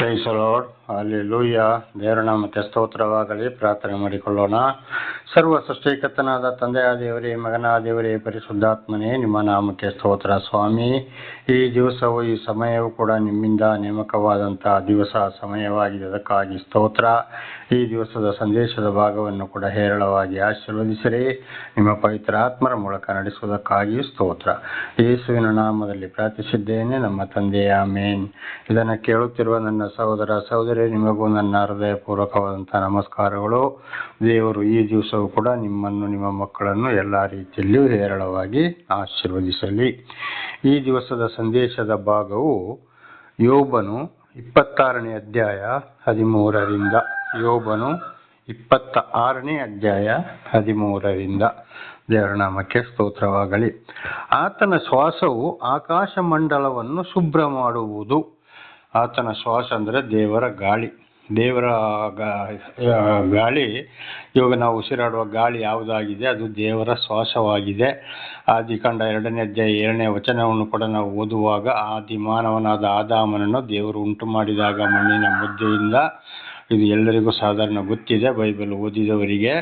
Price lord, hallelujah. ದೇವರ ನಾಮಕ್ಕೆ ಸ್ತೋತ್ರವಾಗಲಿ. ಪ್ರಾರ್ಥನೆ ಮಾಡಿಕೊಳ್ಳೋಣ. ಸರ್ವ ಸೃಷ್ಟಿಕರ್ತನಾದ ತಂದೆಯ ದೇವರೇ, ಮಗನಾದ ದೇವರೇ, ಪರಿಶುದ್ಧಾತ್ಮನೇ, ನಿಮ್ಮ ನಾಮಕ್ಕೆ ಸ್ತೋತ್ರ ಸ್ವಾಮಿ. ಈ ದಿವಸವು, ಈ ಸಮಯವು ಕೂಡ ನಿಮ್ಮಿಂದ ನೇಮಕವಾದಂತಹ ದಿವಸ ಸಮಯವಾಗಿದೆ. ಅದಕ್ಕಾಗಿ ಸ್ತೋತ್ರ. ಈ ದಿವಸದ ಸಂದೇಶದ ಭಾಗವನ್ನು ಕೂಡ ಹೇರಳವಾಗಿ ಆಶೀರ್ವದಿಸಿರಿ. ನಿಮ್ಮ ಪವಿತ್ರ ಆತ್ಮರ ಮೂಲಕ ನಡೆಸುವುದಕ್ಕಾಗಿ ಸ್ತೋತ್ರ. ಯೇಸುವಿನ ನಾಮದಲ್ಲಿ ಪ್ರಾರ್ಥಿಸಿದ್ದೇನೆ, ನಮ್ಮ ತಂದೆಯ ಆಮೇನ್. ಇದನ್ನು ಕೇಳುತ್ತಿರುವ ನನ್ನ ಸಹೋದರ ಸಹೋದರಿ, ನಿಮಗೂ ನನ್ನ ಹೃದಯಪೂರ್ವಕವಾದಂತಹ ನಮಸ್ಕಾರಗಳು. ದೇವರು ಈ ದಿವಸವೂ ಕೂಡ ನಿಮ್ಮನ್ನು, ನಿಮ್ಮ ಮಕ್ಕಳನ್ನು ಎಲ್ಲ ರೀತಿಯಲ್ಲಿಯೂ ಹೇರಳವಾಗಿ ಆಶೀರ್ವದಿಸಲಿ. ಈ ದಿವಸದ ಸಂದೇಶದ ಭಾಗವು ಯೋಬನು 26ನೇ ಅಧ್ಯಾಯ 13ರಿಂದ. ಯೋಬನು 26ನೇ ಅಧ್ಯಾಯ 13ರಿಂದ. ದೇವರ ನಾಮಕ್ಕೆ ಸ್ತೋತ್ರವಾಗಲಿ. ಆತನ ಶ್ವಾಸವು ಆಕಾಶ ಮಂಡಲವನ್ನು ಶುಭ್ರ ಮಾಡುವುದು. ಆತನ ಶ್ವಾಸ ಅಂದರೆ ದೇವರ ಗಾಳಿ. ದೇವರ ಗಾಳಿ, ಇವಾಗ ನಾವು ಉಸಿರಾಡುವ ಗಾಳಿ ಯಾವುದಾಗಿದೆ ಅದು ದೇವರ ಶ್ವಾಸವಾಗಿದೆ. ಆದಿಕಾಂಡ 2ನೇ ಅಧ್ಯಾಯ 7ನೇ ವಚನವನ್ನು ಕೂಡ ನಾವು ಓದುವಾಗ, ಆದಿ ಮಾನವನಾದ ಆದಾಮನನ್ನು ದೇವರು ಉಂಟು ಮಾಡಿದಾಗ ಮಣ್ಣಿನ ಮುದ್ದೆಯಿಂದ. ಇದು ಎಲ್ಲರಿಗೂ ಸಾಧಾರಣ ಗೊತ್ತಿದೆ, ಬೈಬಲ್ ಓದಿದವರಿಗೆ.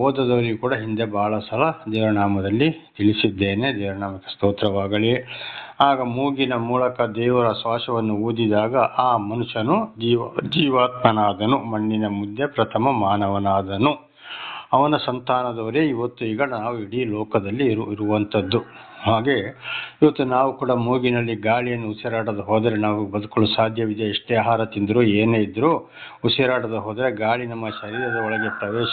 ಓದದವರಿಗೂ ಕೂಡ ಹಿಂದೆ ಬಹಳ ಸಲ ದೇವರ ನಾಮದಲ್ಲಿ ತಿಳಿಸಿದ್ದೇನೆ. ದೇವರ ನಾಮಕ್ಕೆ ಸ್ತೋತ್ರವಾಗಲಿ. ಆಗ ಮೂಗಿನ ಮೂಲಕ ದೇವರ ಶ್ವಾಸವನ್ನು ಊದಿದಾಗ ಆ ಮನುಷ್ಯನು ಜೀವಾತ್ಮನಾದನು. ಮಣ್ಣಿನ ಮುದ್ದೆ ಪ್ರಥಮ ಮಾನವನಾದನು. ಅವನ ಸಂತಾನದವರೇ ಈಗ ನಾವು ಇಡೀ ಲೋಕದಲ್ಲಿ ಇರುವಂಥದ್ದು. ಹಾಗೆ ಇವತ್ತು ನಾವು ಕೂಡ ಮೂಗಿನಲ್ಲಿ ಗಾಳಿಯನ್ನು ಉಸಿರಾಡದ ಹೋದರೆ ನಾವು ಬದುಕಲು ಸಾಧ್ಯವಿದೆ. ಎಷ್ಟೇ ಆಹಾರ ತಿಂದರೂ ಏನೇ ಇದ್ದರೂ ಉಸಿರಾಡದ ಹೋದರೆ, ಗಾಳಿ ನಮ್ಮ ಶರೀರದ ಒಳಗೆ ಪ್ರವೇಶ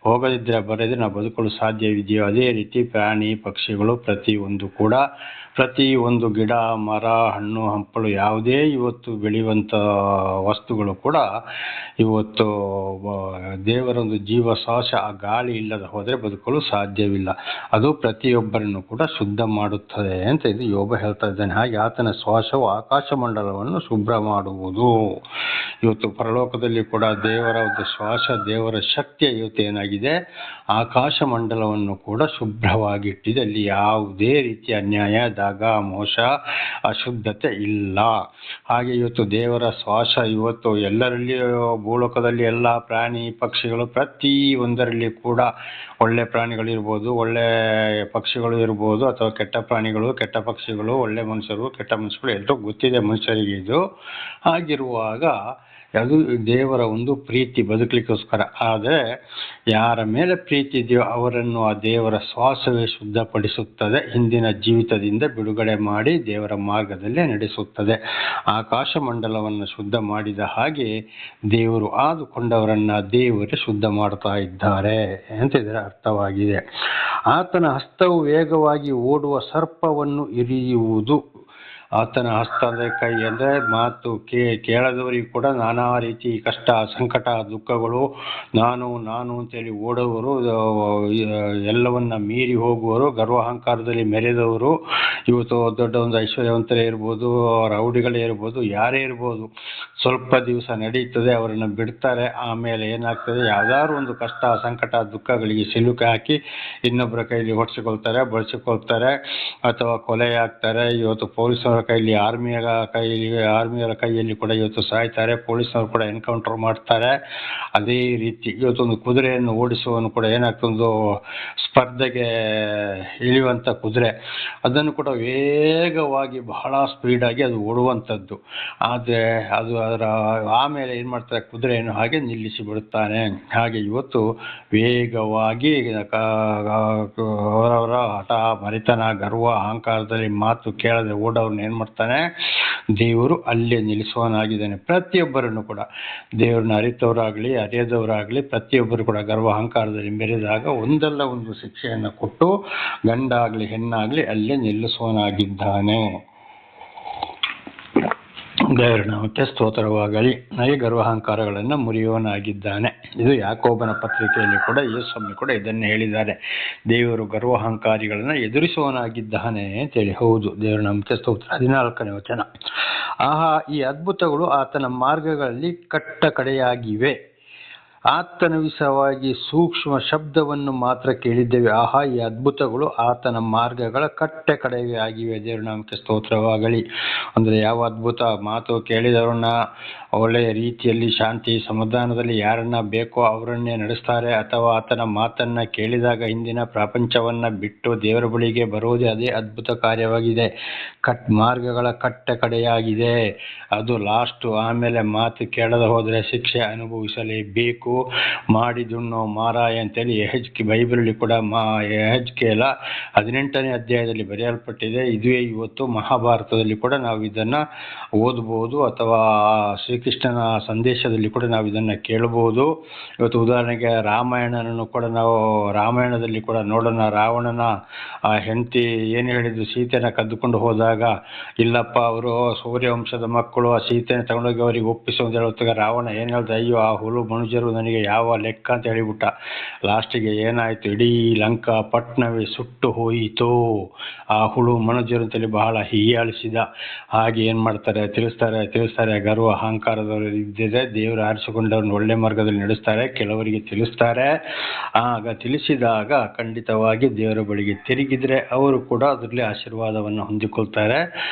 ಹೋಗದಿದ್ದರೆ ಬರದೆ ನಾವು ಬದುಕಲು ಸಾಧ್ಯವಿದೆಯೋ ಅದೇ ರೀತಿ ಪ್ರಾಣಿ ಪಕ್ಷಿಗಳು ಪ್ರತಿಯೊಂದು ಗಿಡ, ಮರ, ಹಣ್ಣು, ಹಂಪಲು ಯಾವುದೇ ಇವತ್ತು ಬೆಳೆಯುವಂಥ ವಸ್ತುಗಳು ಕೂಡ ಇವತ್ತು ದೇವರೊಂದು ಜೀವಶ್ವಾಸ, ಆ ಗಾಳಿ ಇಲ್ಲದ ಹೋದರೆ ಬದುಕಲು ಸಾಧ್ಯವಿಲ್ಲ. ಅದು ಪ್ರತಿಯೊಬ್ಬರನ್ನು ಕೂಡ ಶುದ್ಧ ಮಾಡುತ್ತದೆ ಅಂತ ಇದು ಯೋಬ ಹೇಳ್ತಾ ಇದ್ದಾನೆ. ಹಾಗೆ ಆತನ ಶ್ವಾಸವು ಆಕಾಶ ಮಂಡಲವನ್ನು ಶುಭ್ರ ಮಾಡುವುದು. ಇವತ್ತು ಪರಲೋಕದಲ್ಲಿ ಕೂಡ ದೇವರ ಒಂದು ಶ್ವಾಸ, ದೇವರ ಶಕ್ತಿಯ ಇವತ್ತು ಏನಾಗಿದೆ, ಆಕಾಶ ಮಂಡಲವನ್ನು ಕೂಡ ಶುಭ್ರವಾಗಿಟ್ಟಿದೆ. ಅಲ್ಲಿ ಯಾವುದೇ ರೀತಿಯ ಅನ್ಯಾಯ, ದಾಗ, ಮೋಸ, ಅಶುದ್ಧತೆ ಇಲ್ಲ. ಹಾಗೆ ಇವತ್ತು ದೇವರ ಶ್ವಾಸ ಇವತ್ತು ಎಲ್ಲರಲ್ಲಿಯೂ, ಭೂಲೋಕದಲ್ಲಿ ಎಲ್ಲ ಪ್ರಾಣಿ ಪಕ್ಷಿಗಳು ಪ್ರತಿಯೊಂದರಲ್ಲಿ ಕೂಡ, ಒಳ್ಳೆ ಪ್ರಾಣಿಗಳಿರ್ಬೋದು, ಒಳ್ಳೆ ಪಕ್ಷಿಗಳು ಇರ್ಬೋದು, ಅಥವಾ ಕೆಟ್ಟ ಪ್ರಾಣಿಗಳು, ಕೆಟ್ಟ ಪಕ್ಷಿಗಳು, ಒಳ್ಳೆ ಮನುಷ್ಯರು, ಕೆಟ್ಟ ಮನುಷ್ಯರು, ಎಲ್ಲರೂ ಗೊತ್ತಿದೆ ಮನುಷ್ಯರಿಗೆ ಇದು. ಹಾಗಿರುವಾಗ ಅದು ದೇವರ ಒಂದು ಪ್ರೀತಿ ಬದುಕಲಿಕ್ಕೋಸ್ಕರ. ಆದರೆ ಯಾರ ಮೇಲೆ ಪ್ರೀತಿ ಇದೆಯೋ ಅವರನ್ನು ಆ ದೇವರ ಶ್ವಾಸವೇ ಶುದ್ಧಪಡಿಸುತ್ತದೆ. ಹಿಂದಿನ ಜೀವಿತದಿಂದ ಬಿಡುಗಡೆ ಮಾಡಿ ದೇವರ ಮಾರ್ಗದಲ್ಲೇ ನಡೆಸುತ್ತದೆ. ಆಕಾಶ ಮಂಡಲವನ್ನು ಶುದ್ಧ ಮಾಡಿದ ಹಾಗೆ ದೇವರು ಆದುಕೊಂಡವರನ್ನ ದೇವರೇ ಶುದ್ಧ ಮಾಡ್ತಾ ಇದ್ದಾರೆ ಅಂತ ಇದರ ಅರ್ಥವಾಗಿದೆ. ಆತನ ಹಸ್ತವು ವೇಗವಾಗಿ ಓಡುವ ಸರ್ಪವನ್ನು ಇರಿಯುವುದು. ಆತನ ಹಸ್ತ ಅಂದರೆ ಕೈ, ಅಂದರೆ ಮಾತು ಕೇಳದವರಿಗೂ ಕೂಡ ನಾನಾ ರೀತಿ ಕಷ್ಟ, ಸಂಕಟ, ದುಃಖಗಳು, ನಾನು ಅಂತೇಳಿ ಓಡುವವರು, ಎಲ್ಲವನ್ನ ಮೀರಿ ಹೋಗುವವರು, ಗರ್ವಾಹಂಕಾರದಲ್ಲಿ ಮೆರೆದವರು, ಇವತ್ತು ದೊಡ್ಡ ಒಂದು ಐಶ್ವರ್ಯವಂತರೇ ಇರ್ಬೋದು, ರೌಡಿಗಳೇ ಇರ್ಬೋದು, ಯಾರೇ ಇರ್ಬೋದು, ಸ್ವಲ್ಪ ದಿವಸ ನಡೀತದೆ, ಅವರನ್ನು ಬಿಡ್ತಾರೆ. ಆಮೇಲೆ ಏನಾಗ್ತದೆ, ಯಾವ್ದಾದ್ರು ಒಂದು ಕಷ್ಟ, ಸಂಕಟ, ದುಃಖಗಳಿಗೆ ಸಿಲುಕಿ ಹಾಕಿ ಇನ್ನೊಬ್ಬರ ಕೈಲಿ ಬಳಸಿಕೊಳ್ತಾರೆ ಅಥವಾ ಕೊಲೆ ಆಗ್ತಾರೆ. ಇವತ್ತು ಪೊಲೀಸರ ಕೈಲಿ, ಆರ್ಮಿಯರ ಕೈಯಲ್ಲಿ ಕೂಡ ಇವತ್ತು ಸಾಯ್ತಾರೆ. ಪೊಲೀಸರು ಕೂಡ ಎನ್ಕೌಂಟರ್ ಮಾಡ್ತಾರೆ. ಅದೇ ರೀತಿ ಇವತ್ತೊಂದು ಕುದುರೆಯನ್ನು ಓಡಿಸುವನು ಕೂಡ ಏನಾಗ್ತದೆ, ಸ್ಪರ್ಧೆಗೆ ಇಳಿಯುವಂಥ ಕುದುರೆ, ಅದನ್ನು ಕೂಡ ವೇಗವಾಗಿ ಬಹಳ ಸ್ಪೀಡಾಗಿ ಅದು ಓಡುವಂಥದ್ದು. ಆದರೆ ಅದರ ಆಮೇಲೆ ಏನು ಮಾಡ್ತಾರೆ, ಕುದುರೆಯನ್ನು ಹಾಗೆ ನಿಲ್ಲಿಸಿ ಬಿಡುತ್ತಾನೆ. ಹಾಗೆ ಇವತ್ತು ವೇಗವಾಗಿ ಅವರವರ ಹಠ, ಮರಿತನ, ಗರ್ವ, ಅಹಂಕಾರದಲ್ಲಿ ಮಾತು ಕೇಳದೆ ಓಡೋರ್ನ ಏನು ಮಾಡ್ತಾನೆ, ದೇವರು ಅಲ್ಲೇ ನಿಲ್ಲಿಸುವನಾಗಿದ್ದಾನೆ. ಪ್ರತಿಯೊಬ್ಬರನ್ನು ಕೂಡ ದೇವರನ್ನ ಅರಿತವರಾಗಲಿ ಅರಿಯದವರಾಗಲಿ ಪ್ರತಿಯೊಬ್ಬರು ಕೂಡ ಗರ್ವ ಅಹಂಕಾರದಲ್ಲಿ ಮೆರೆದಾಗ ಒಂದಲ್ಲ ಒಂದು ಶಿಕ್ಷೆಯನ್ನು ಕೊಟ್ಟು ಗಂಡಾಗಲಿ ಹೆಣ್ಣಾಗಲಿ ಅಲ್ಲೇ ನಿಲ್ಲಿಸುವನಾಗಿದ್ದಾನೆ. ದೇವರ ನಾಮಕ್ಕೆ ಸ್ತೋತ್ರವಾಗಲಿ. ನನಗೆ ಗರ್ವಾಹಂಕಾರಗಳನ್ನು ಮುರಿಯುವನಾಗಿದ್ದಾನೆ. ಇದು ಯಾಕೋಬನ ಪತ್ರಿಕೆಯಲ್ಲಿ ಕೂಡ ಯೇಸು ಕೂಡ ಇದನ್ನು ಹೇಳಿದ್ದಾರೆ. ದೇವರು ಗರ್ವಾಹಂಕಾರಿಗಳನ್ನು ಎದುರಿಸುವನಾಗಿದ್ದಾನೆ ಅಂತೇಳಿ. ಹೌದು, ದೇವರ ನಾಮಕ್ಕೆ ಸ್ತೋತ್ರ. 14ನೇ ವಚನ. ಆಹಾ, ಈ ಅದ್ಭುತಗಳು ಆತನ ಮಾರ್ಗಗಳಲ್ಲಿ ಕಡೆಯಾಗಿವೆ. ಆತನ ವಿಷಯವಾಗಿ ಸೂಕ್ಷ್ಮ ಶಬ್ದವನ್ನು ಮಾತ್ರ ಕೇಳಿದ್ದೇವೆ. ಆಹಾ, ಈ ಅದ್ಭುತಗಳು ಆತನ ಮಾರ್ಗಗಳ ಕಟ್ಟೆ ಕಡೆಗೆ ಆಗಿವೆ. ದೇವರ ನಾಮಕ್ಕೆ ಸ್ತೋತ್ರವಾಗಲಿ. ಅಂದರೆ ಯಾವ ಅದ್ಭುತ ಮಾತು ಕೇಳಿದವರನ್ನ ಒಳ್ಳೆಯ ರೀತಿಯಲ್ಲಿ ಶಾಂತಿ ಸಮಾಧಾನದಲ್ಲಿ ಯಾರನ್ನ ಬೇಕೋ ಅವರನ್ನೇ ನಡೆಸ್ತಾರೆ, ಅಥವಾ ಆತನ ಮಾತನ್ನ ಕೇಳಿದಾಗ ಹಿಂದಿನ ಪ್ರಪಂಚವನ್ನ ಬಿಟ್ಟು ದೇವರ ಬಳಿಗೆ ಬರುವುದೇ ಅದೇ ಅದ್ಭುತ ಕಾರ್ಯವಾಗಿದೆ. ಮಾರ್ಗಗಳ ಕಟ್ಟೆ ಕಡೆಯಾಗಿದೆ, ಅದು ಲಾಸ್ಟು. ಆಮೇಲೆ ಮಾತು ಕೇಳದ ಹೋದರೆ ಶಿಕ್ಷೆ ಅನುಭವಿಸಲೇಬೇಕು. ಮಾಡಿದುಣ್ಣೋ ಮಾರಾಯ ಅಂತೇಳಿ ಬೈಬಲಲ್ಲಿ ಕೂಡ ಯೆಹೆಜ್ಕೇಲ 18ನೇ ಅಧ್ಯಾಯದಲ್ಲಿ ಬರೆಯಲ್ಪಟ್ಟಿದೆ. ಇದುವೇ ಇವತ್ತು ಮಹಾಭಾರತದಲ್ಲಿ ಕೂಡ ನಾವು ಇದನ್ನು ಓದಬಹುದು, ಅಥವಾ ಶ್ರೀಕೃಷ್ಣನ ಸಂದೇಶದಲ್ಲಿ ಕೂಡ ನಾವು ಇದನ್ನು ಕೇಳಬಹುದು. ಇವತ್ತು ಉದಾಹರಣೆಗೆ ರಾಮಾಯಣನನ್ನು ಕೂಡ ನಾವು ರಾಮಾಯಣದಲ್ಲಿ ಕೂಡ ನೋಡೋಣ. ರಾವಣನ ಹೆಂಡತಿ ಏನು ಹೇಳಿದ್ರು, ಸೀತೆನ ಕದ್ದುಕೊಂಡು ಹೋದಾಗ, ಇಲ್ಲಪ್ಪ ಅವರು ಸೂರ್ಯವಂಶದ ಮಕ್ಕಳು, ಆ ಸೀತೆನ ತಗೊಂಡೋಗಿ ಅವರಿಗೆ ಒಪ್ಪಿಸು ಅಂತ ಹೇಳುತ್ತಾಗ ರಾವಣ ಏನು ಹೇಳ್ದ, ಅಯ್ಯೋ ಆ ಹುಲು ಮನುಜರು ನನಗೆ ಯಾವ ಲೆಕ್ಕ ಅಂತ ಹೇಳಿಬಿಟ್ಟ. ಲಾಸ್ಟಿಗೆ ಏನಾಯಿತು, ಇಡೀ ಲಂಕಾ ಪಟ್ಟಣವೇ ಸುಟ್ಟು ಹೋಯಿತು ಆ ಹುಳು ಮನುಜರು ಅಂತೇಳಿ ಬಹಳ ಹೀಯಾಳಿಸಿದ. ಹಾಗೆ ಏನು ಮಾಡ್ತಾರೆ, ತಿಳಿಸ್ತಾರೆ ಗರ್ವ ಅಹಂಕಾರದವರು ಇದ್ದಿದೆ. ದೇವರು ಆರಿಸಿಕೊಂಡವ್ರನ್ನ ಒಳ್ಳೆ ಮಾರ್ಗದಲ್ಲಿ ನಡೆಸ್ತಾರೆ, ಕೆಲವರಿಗೆ ತಿಳಿಸ್ತಾರೆ. ಆಗ ತಿಳಿಸಿದಾಗ ಖಂಡಿತವಾಗಿ ದೇವರ ಬಳಿಗೆ ತಿರುಗಿದ್ರೆ ಅವರು ಕೂಡ ಅದರಲ್ಲಿ ಆಶೀರ್ವಾದವನ್ನು ಹೊಂದಿಕೊಳ್ತಾರೆ,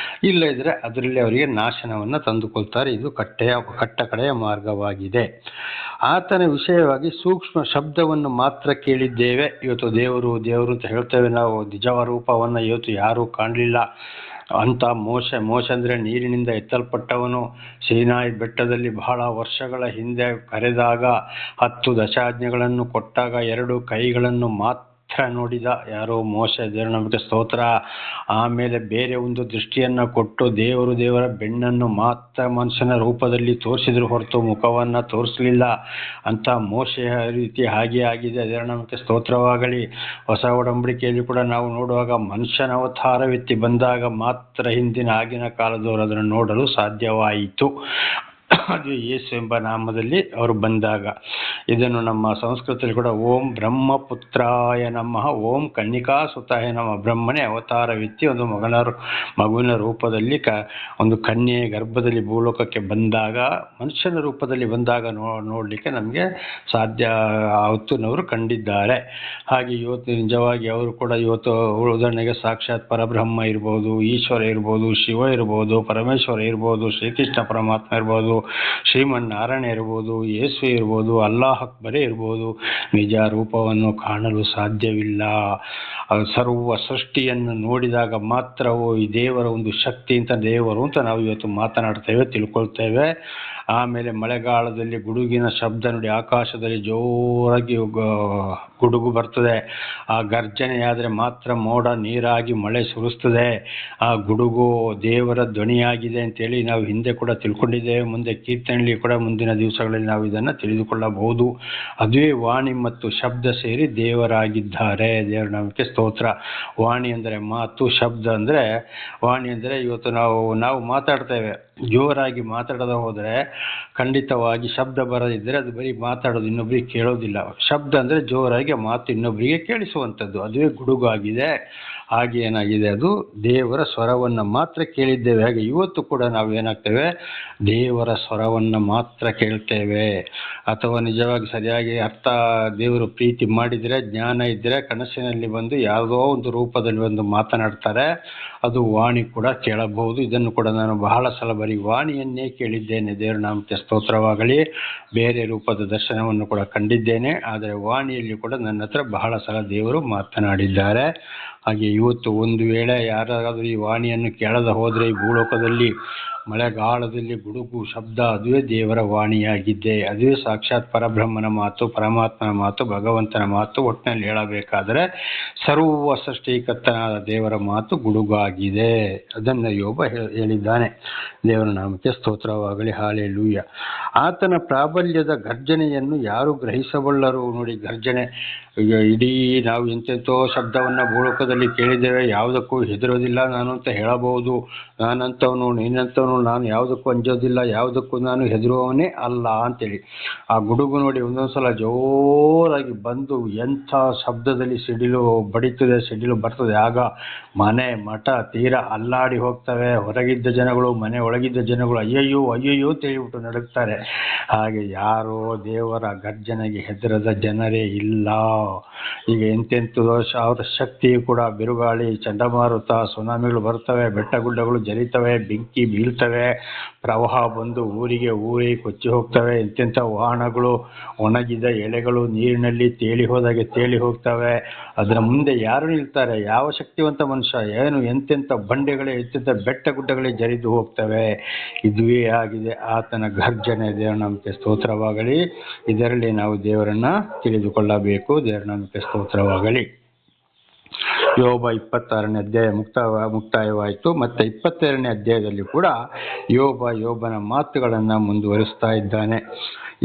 ಇಲ್ಲ ಇದ್ರೆ ಅದರಲ್ಲಿ ಅವರಿಗೆ ನಾಶನವನ್ನು ತಂದುಕೊಳ್ತಾರೆ. ಇದು ಕಟ್ಟ ಕಡೆಯ ಮಾರ್ಗವಾಗಿದೆ. ಆತನ ವಿಷಯವಾಗಿ ಸೂಕ್ಷ್ಮ ಶಬ್ದವನ್ನು ಮಾತ್ರ ಕೇಳಿದ್ದೇವೆ. ಇವತ್ತು ದೇವರು ಅಂತ ಹೇಳ್ತೇವೆ ನಾವು, ನಿಜವ ರೂಪವನ್ನು ಇವತ್ತು ಯಾರೂ ಕಾಣಲಿಲ್ಲ ಅಂತ. ಮೋಶ ಅಂದರೆ ನೀರಿನಿಂದ ಎತ್ತಲ್ಪಟ್ಟವನು. ಸೀನಾಯಿ ಬೆಟ್ಟದಲ್ಲಿ ಬಹಳ ವರ್ಷಗಳ ಹಿಂದೆ ಕರೆದಾಗ 10 ದಶಾಜ್ಞೆಗಳನ್ನು ಕೊಟ್ಟಾಗ 2 ಕೈಗಳನ್ನು ಮಾತ್ರ ನೋಡಿದ ಯಾರೋ ಮೋಶ. ದೇವರ ನಮಗೆ ಸ್ತೋತ್ರ. ಆಮೇಲೆ ಬೇರೆ ಒಂದು ದೃಷ್ಟಿಯನ್ನು ಕೊಟ್ಟು ದೇವರ ಬೆನ್ನನ್ನು ಮಾತ್ರ ಮನುಷ್ಯನ ರೂಪದಲ್ಲಿ ತೋರಿಸಿದ್ರು ಹೊರತು ಮುಖವನ್ನು ತೋರಿಸಲಿಲ್ಲ ಅಂತ ಮೋಶೆಯ ರೀತಿ ಹಾಗೆ ಆಗಿದೆ. ದೇವರ ನಮಗೆ ಸ್ತೋತ್ರವಾಗಲಿ. ಹೊಸ ಒಡಂಬಡಿಕೆಯಲ್ಲಿ ಕೂಡ ನಾವು ನೋಡುವಾಗ ಮನುಷ್ಯನ ಅವತಾರವೆತ್ತಿ ಬಂದಾಗ ಮಾತ್ರ ಹಿಂದಿನ ಆಗಿನ ಕಾಲದವರು ಅದನ್ನು ನೋಡಲು ಸಾಧ್ಯವಾಯಿತು. ಅದು ಯೇಸು ಎಂಬ ನಾಮದಲ್ಲಿ ಅವರು ಬಂದಾಗ. ಇದನ್ನು ನಮ್ಮ ಸಂಸ್ಕೃತಿಯಲ್ಲಿ ಕೂಡ ಓಂ ಬ್ರಹ್ಮಪುತ್ರಾಯ ನಮಃ, ಓಂ ಕನ್ನಿಕಾಸುತಾಯ ನಮಃ. ಬ್ರಹ್ಮನೇ ಅವತಾರವೆತ್ತಿ ಒಂದು ಮಗುವಿನ ರೂಪದಲ್ಲಿ ಒಂದು ಕನ್ಯೆ ಗರ್ಭದಲ್ಲಿ ಭೂಲೋಕಕ್ಕೆ ಬಂದಾಗ, ಮನುಷ್ಯನ ರೂಪದಲ್ಲಿ ಬಂದಾಗ ನೋಡಲಿಕ್ಕೆ ನಮಗೆ ಸಾಧ್ಯ ಅವತ್ತಿನವರು ಕಂಡಿದ್ದಾರೆ. ಹಾಗೆ ಇವತ್ತು ನಿಜವಾಗಿ ಅವರು ಕೂಡ ಇವತ್ತು ಉದಾಹರಣೆಗೆ ಸಾಕ್ಷಾತ್ ಪರಬ್ರಹ್ಮ ಇರ್ಬೋದು, ಈಶ್ವರ ಇರ್ಬೋದು, ಶಿವ ಇರ್ಬೋದು, ಪರಮೇಶ್ವರ ಇರ್ಬೋದು, ಶ್ರೀಕೃಷ್ಣ ಪರಮಾತ್ಮ ಇರ್ಬೋದು, ಶ್ರೀಮನ್ನಾರಾಯಣ ಇರ್ಬೋದು, ಯೇಸು ಇರ್ಬೋದು, ಅಲ್ಲಾಹ್ ಅಕ್ಬರೇ ಇರ್ಬೋದು, ನಿಜ ರೂಪವನ್ನು ಕಾಣಲು ಸಾಧ್ಯವಿಲ್ಲ. ಸರ್ವ ಸೃಷ್ಟಿಯನ್ನು ನೋಡಿದಾಗ ಮಾತ್ರವೂ ಈ ದೇವರ ಒಂದು ಶಕ್ತಿ ಅಂತ ದೇವರು ಅಂತ ನಾವು ಇವತ್ತು ಮಾತನಾಡ್ತೇವೆ, ತಿಳ್ಕೊಳ್ತೇವೆ. ಆಮೇಲೆ ಮಳೆಗಾಲದಲ್ಲಿ ಗುಡುಗಿನ ಶಬ್ದ ನೋಡಿ, ಆಕಾಶದಲ್ಲಿ ಜೋರಾಗಿ ಗುಡುಗು ಬರ್ತದೆ. ಆ ಗರ್ಜನೆಯಾದರೆ ಮಾತ್ರ ಮೋಡ ನೀರಾಗಿ ಮಳೆ ಸುರಿಸ್ತದೆ. ಆ ಗುಡುಗು ದೇವರ ಧ್ವನಿಯಾಗಿದೆ ಅಂತೇಳಿ ನಾವು ಹಿಂದೆ ಕೂಡ ತಿಳ್ಕೊಂಡಿದ್ದೇವೆ. ಮುಂದೆ ಕೀರ್ತನೆಯಲ್ಲಿ ಕೂಡ ಮುಂದಿನ ದಿವಸಗಳಲ್ಲಿ ನಾವು ಇದನ್ನು ತಿಳಿದುಕೊಳ್ಳಬಹುದು. ಅದುವೇ ವಾಣಿ ಮತ್ತು ಶಬ್ದ ಸೇರಿ ದೇವರಾಗಿದ್ದಾರೆ. ದೇವರ ನಾಮಕ್ಕೆ ಸ್ತೋತ್ರ. ವಾಣಿ ಅಂದರೆ ಮಾತು, ಶಬ್ದ ಅಂದರೆ ವಾಣಿ ಅಂದರೆ ಇವತ್ತು ನಾವು ಮಾತಾಡ್ತೇವೆ. ಜೋರಾಗಿ ಮಾತಾಡದ ಹೋದರೆ ಖಂಡಿತವಾಗಿ ಶಬ್ದ ಬರದಿದ್ದರೆ ಅದು ಬರೀ ಮಾತಾಡೋದು, ಇನ್ನೊಬ್ಬರಿಗೆ ಕೇಳೋದಿಲ್ಲ. ಶಬ್ದ ಅಂದರೆ ಜೋರಾಗಿ ಮಾತು ಇನ್ನೊಬ್ಬರಿಗೆ ಕೇಳಿಸುವಂಥದ್ದು, ಅದುವೇ ಗುಡುಗು ಆಗಿದೆ. ಹಾಗೆ ಏನಾಗಿದೆ, ಅದು ದೇವರ ಸ್ವರವನ್ನು ಮಾತ್ರ ಕೇಳಿದ್ದೇವೆ. ಹಾಗೆ ಇವತ್ತು ಕೂಡ ನಾವು ಏನಾಗ್ತೇವೆ, ದೇವರ ಸ್ವರವನ್ನು ಮಾತ್ರ ಕೇಳ್ತೇವೆ. ಅಥವಾ ನಿಜವಾಗಿ ಸರಿಯಾಗಿ ದೇವರು ಪ್ರೀತಿ ಮಾಡಿದರೆ, ಜ್ಞಾನ ಇದ್ದರೆ ಕನಸಿನಲ್ಲಿ ಬಂದು ಯಾವುದೋ ಒಂದು ರೂಪದಲ್ಲಿ ಬಂದು ಮಾತನಾಡ್ತಾರೆ, ಅದು ವಾಣಿ ಕೂಡ ಕೇಳಬಹುದು. ಇದನ್ನು ಕೂಡ ನಾನು ಬಹಳ ಸಲ ಬರೀ ವಾಣಿಯನ್ನೇ ಕೇಳಿದ್ದೇನೆ. ದೇವರ ನಾಮಕ್ಕೆ ಸ್ತೋತ್ರವಾಗಲಿ. ಬೇರೆ ರೂಪದ ದರ್ಶನವನ್ನು ಕೂಡ ಕಂಡಿದ್ದೇನೆ, ಆದರೆ ವಾಣಿಯಲ್ಲಿ ಕೂಡ ನನ್ನ ಹತ್ರ ಬಹಳ ಸಲ ದೇವರು ಮಾತನಾಡಿದ್ದಾರೆ. ಹಾಗೆ ಇವತ್ತು ಒಂದು ವೇಳೆ ಯಾರಾದರೂ ಈ ವಾಣಿಯನ್ನು ಕೇಳದ ಹೋದರೆ ಈ ಭೂಲೋಕದಲ್ಲಿ ಮಳೆಗಾಲದಲ್ಲಿ ಗುಡುಗು ಶಬ್ದ, ಅದುವೇ ದೇವರ ವಾಣಿಯಾಗಿದೆ. ಅದುವೇ ಸಾಕ್ಷಾತ್ ಪರಬ್ರಹ್ಮನ ಮಾತು, ಪರಮಾತ್ಮನ ಮಾತು, ಭಗವಂತನ ಮಾತು. ಒಟ್ಟಿನಲ್ಲಿ ಹೇಳಬೇಕಾದರೆ ಸರ್ವ ಸೃಷ್ಟಿಕರ್ತನಾದ ದೇವರ ಮಾತು ಗುಡುಗಾಗಿದೆ. ಅದನ್ನು ಯೋಬ ಹೇಳಿದ್ದಾನೆ. ದೇವರ ನಾಮಕ್ಕೆ ಸ್ತೋತ್ರವಾಗಲಿ. ಹಾಲೆಲೂಯ. ಆತನ ಪ್ರಾಬಲ್ಯದ ಗರ್ಜನೆಯನ್ನು ಯಾರು ಗ್ರಹಿಸಬಲ್ಲರು? ನೋಡಿ, ಗರ್ಜನೆ ಈಗ ಇಡೀ ನಾವು ಎಂತೆಂಥೋ ಶಬ್ದವನ್ನು ಭೂಲೋಕದಲ್ಲಿ ಕೇಳಿದ್ದೇವೆ, ಯಾವುದಕ್ಕೂ ಹೆದರೋದಿಲ್ಲ ನಾನು ಅಂತ ಹೇಳಬಹುದು. ನಾನಂತವನು ನೀನಂತವನು, ನಾನು ಯಾವುದಕ್ಕೂ ಅಂಜೋದಿಲ್ಲ, ಯಾವುದಕ್ಕೂ ನಾನು ಹೆದರುವವನೇ ಅಲ್ಲ ಅಂತೇಳಿ. ಆ ಗುಡುಗು ನೋಡಿ ಒಂದೊಂದ್ಸಲ ಜೋರಾಗಿ ಬಂದು ಎಂಥ ಶಬ್ದದಲ್ಲಿ ಸಿಡಿಲು ಬಡಿತದೆ, ಸಿಡಿಲು ಬರ್ತದೆ. ಆಗ ಮನೆ ಮಠ ತೀರ ಅಲ್ಲಾಡಿ ಹೋಗ್ತವೆ. ಹೊರಗಿದ್ದ ಜನಗಳು, ಮನೆ ಒಳಗಿದ್ದ ಜನಗಳು ಅಯ್ಯಯ್ಯೋ ಅಯ್ಯಯ್ಯೋ ತಿಳಿಬಿಟ್ಟು ನಡುಗ್ತಾರೆ. ಹಾಗೆ ಯಾರೋ ದೇವರ ಗರ್ಜನೆಗೆ ಹೆದರದ ಜನರೇ ಇಲ್ಲ. ಈಗ ಎಂತೆಂಥದೋ ಅವರ ಶಕ್ತಿಯು ಕೂಡ ಬಿರುಗಾಳಿ, ಚಂಡಮಾರುತ, ಸುನಾಮಿಗಳು ಬರ್ತವೆ, ಬೆಟ್ಟ ಗುಡ್ಡಗಳು ಜರಿತವೆ, ಬೆಂಕಿ ಬೀಳ್ತವೆ, ಪ್ರವಾಹ ಬಂದು ಊರೇ ಕೊಚ್ಚಿ ಹೋಗ್ತವೆ. ಎಂತೆಂಥ ವಾಹನಗಳು, ಒಣಗಿದ ಎಲೆಗಳು ನೀರಿನಲ್ಲಿ ತೇಲಿ ಹೋದಾಗೆ ತೇಲಿ ಹೋಗ್ತವೆ. ಅದರ ಮುಂದೆ ಯಾರು ನಿಲ್ತಾರೆ? ಯಾವ ಶಕ್ತಿವಂತ ಮನುಷ್ಯ? ಏನು ಎಂತೆಂಥ ಬಂಡೆಗಳೇ, ಎಂತೆಂಥ ಬೆಟ್ಟ ಗುಡ್ಡಗಳೇ ಜರಿದು ಹೋಗ್ತವೆ. ಇದುವೇ ಆಗಿದೆ ಆತನ ಗರ್ಜನೆ. ದೇವರ ನಾಮಕ್ಕೆ ಸ್ತೋತ್ರವಾಗಲಿ. ಇದರಲ್ಲಿ ನಾವು ದೇವರನ್ನ ತಿಳಿದುಕೊಳ್ಳಬೇಕು. ದೇವರ ನಾಮಕ್ಕೆ ಸ್ತೋತ್ರವಾಗಲಿ. ಯೋಬ 26ನೇ ಅಧ್ಯಾಯ ಮುಕ್ತಾಯವಾಯಿತು. ಮತ್ತೆ 22ನೇ ಅಧ್ಯಾಯದಲ್ಲಿ ಕೂಡ ಯೋಬನ ಮಾತುಗಳನ್ನು ಮುಂದುವರಿಸ್ತಾ ಇದ್ದಾನೆ.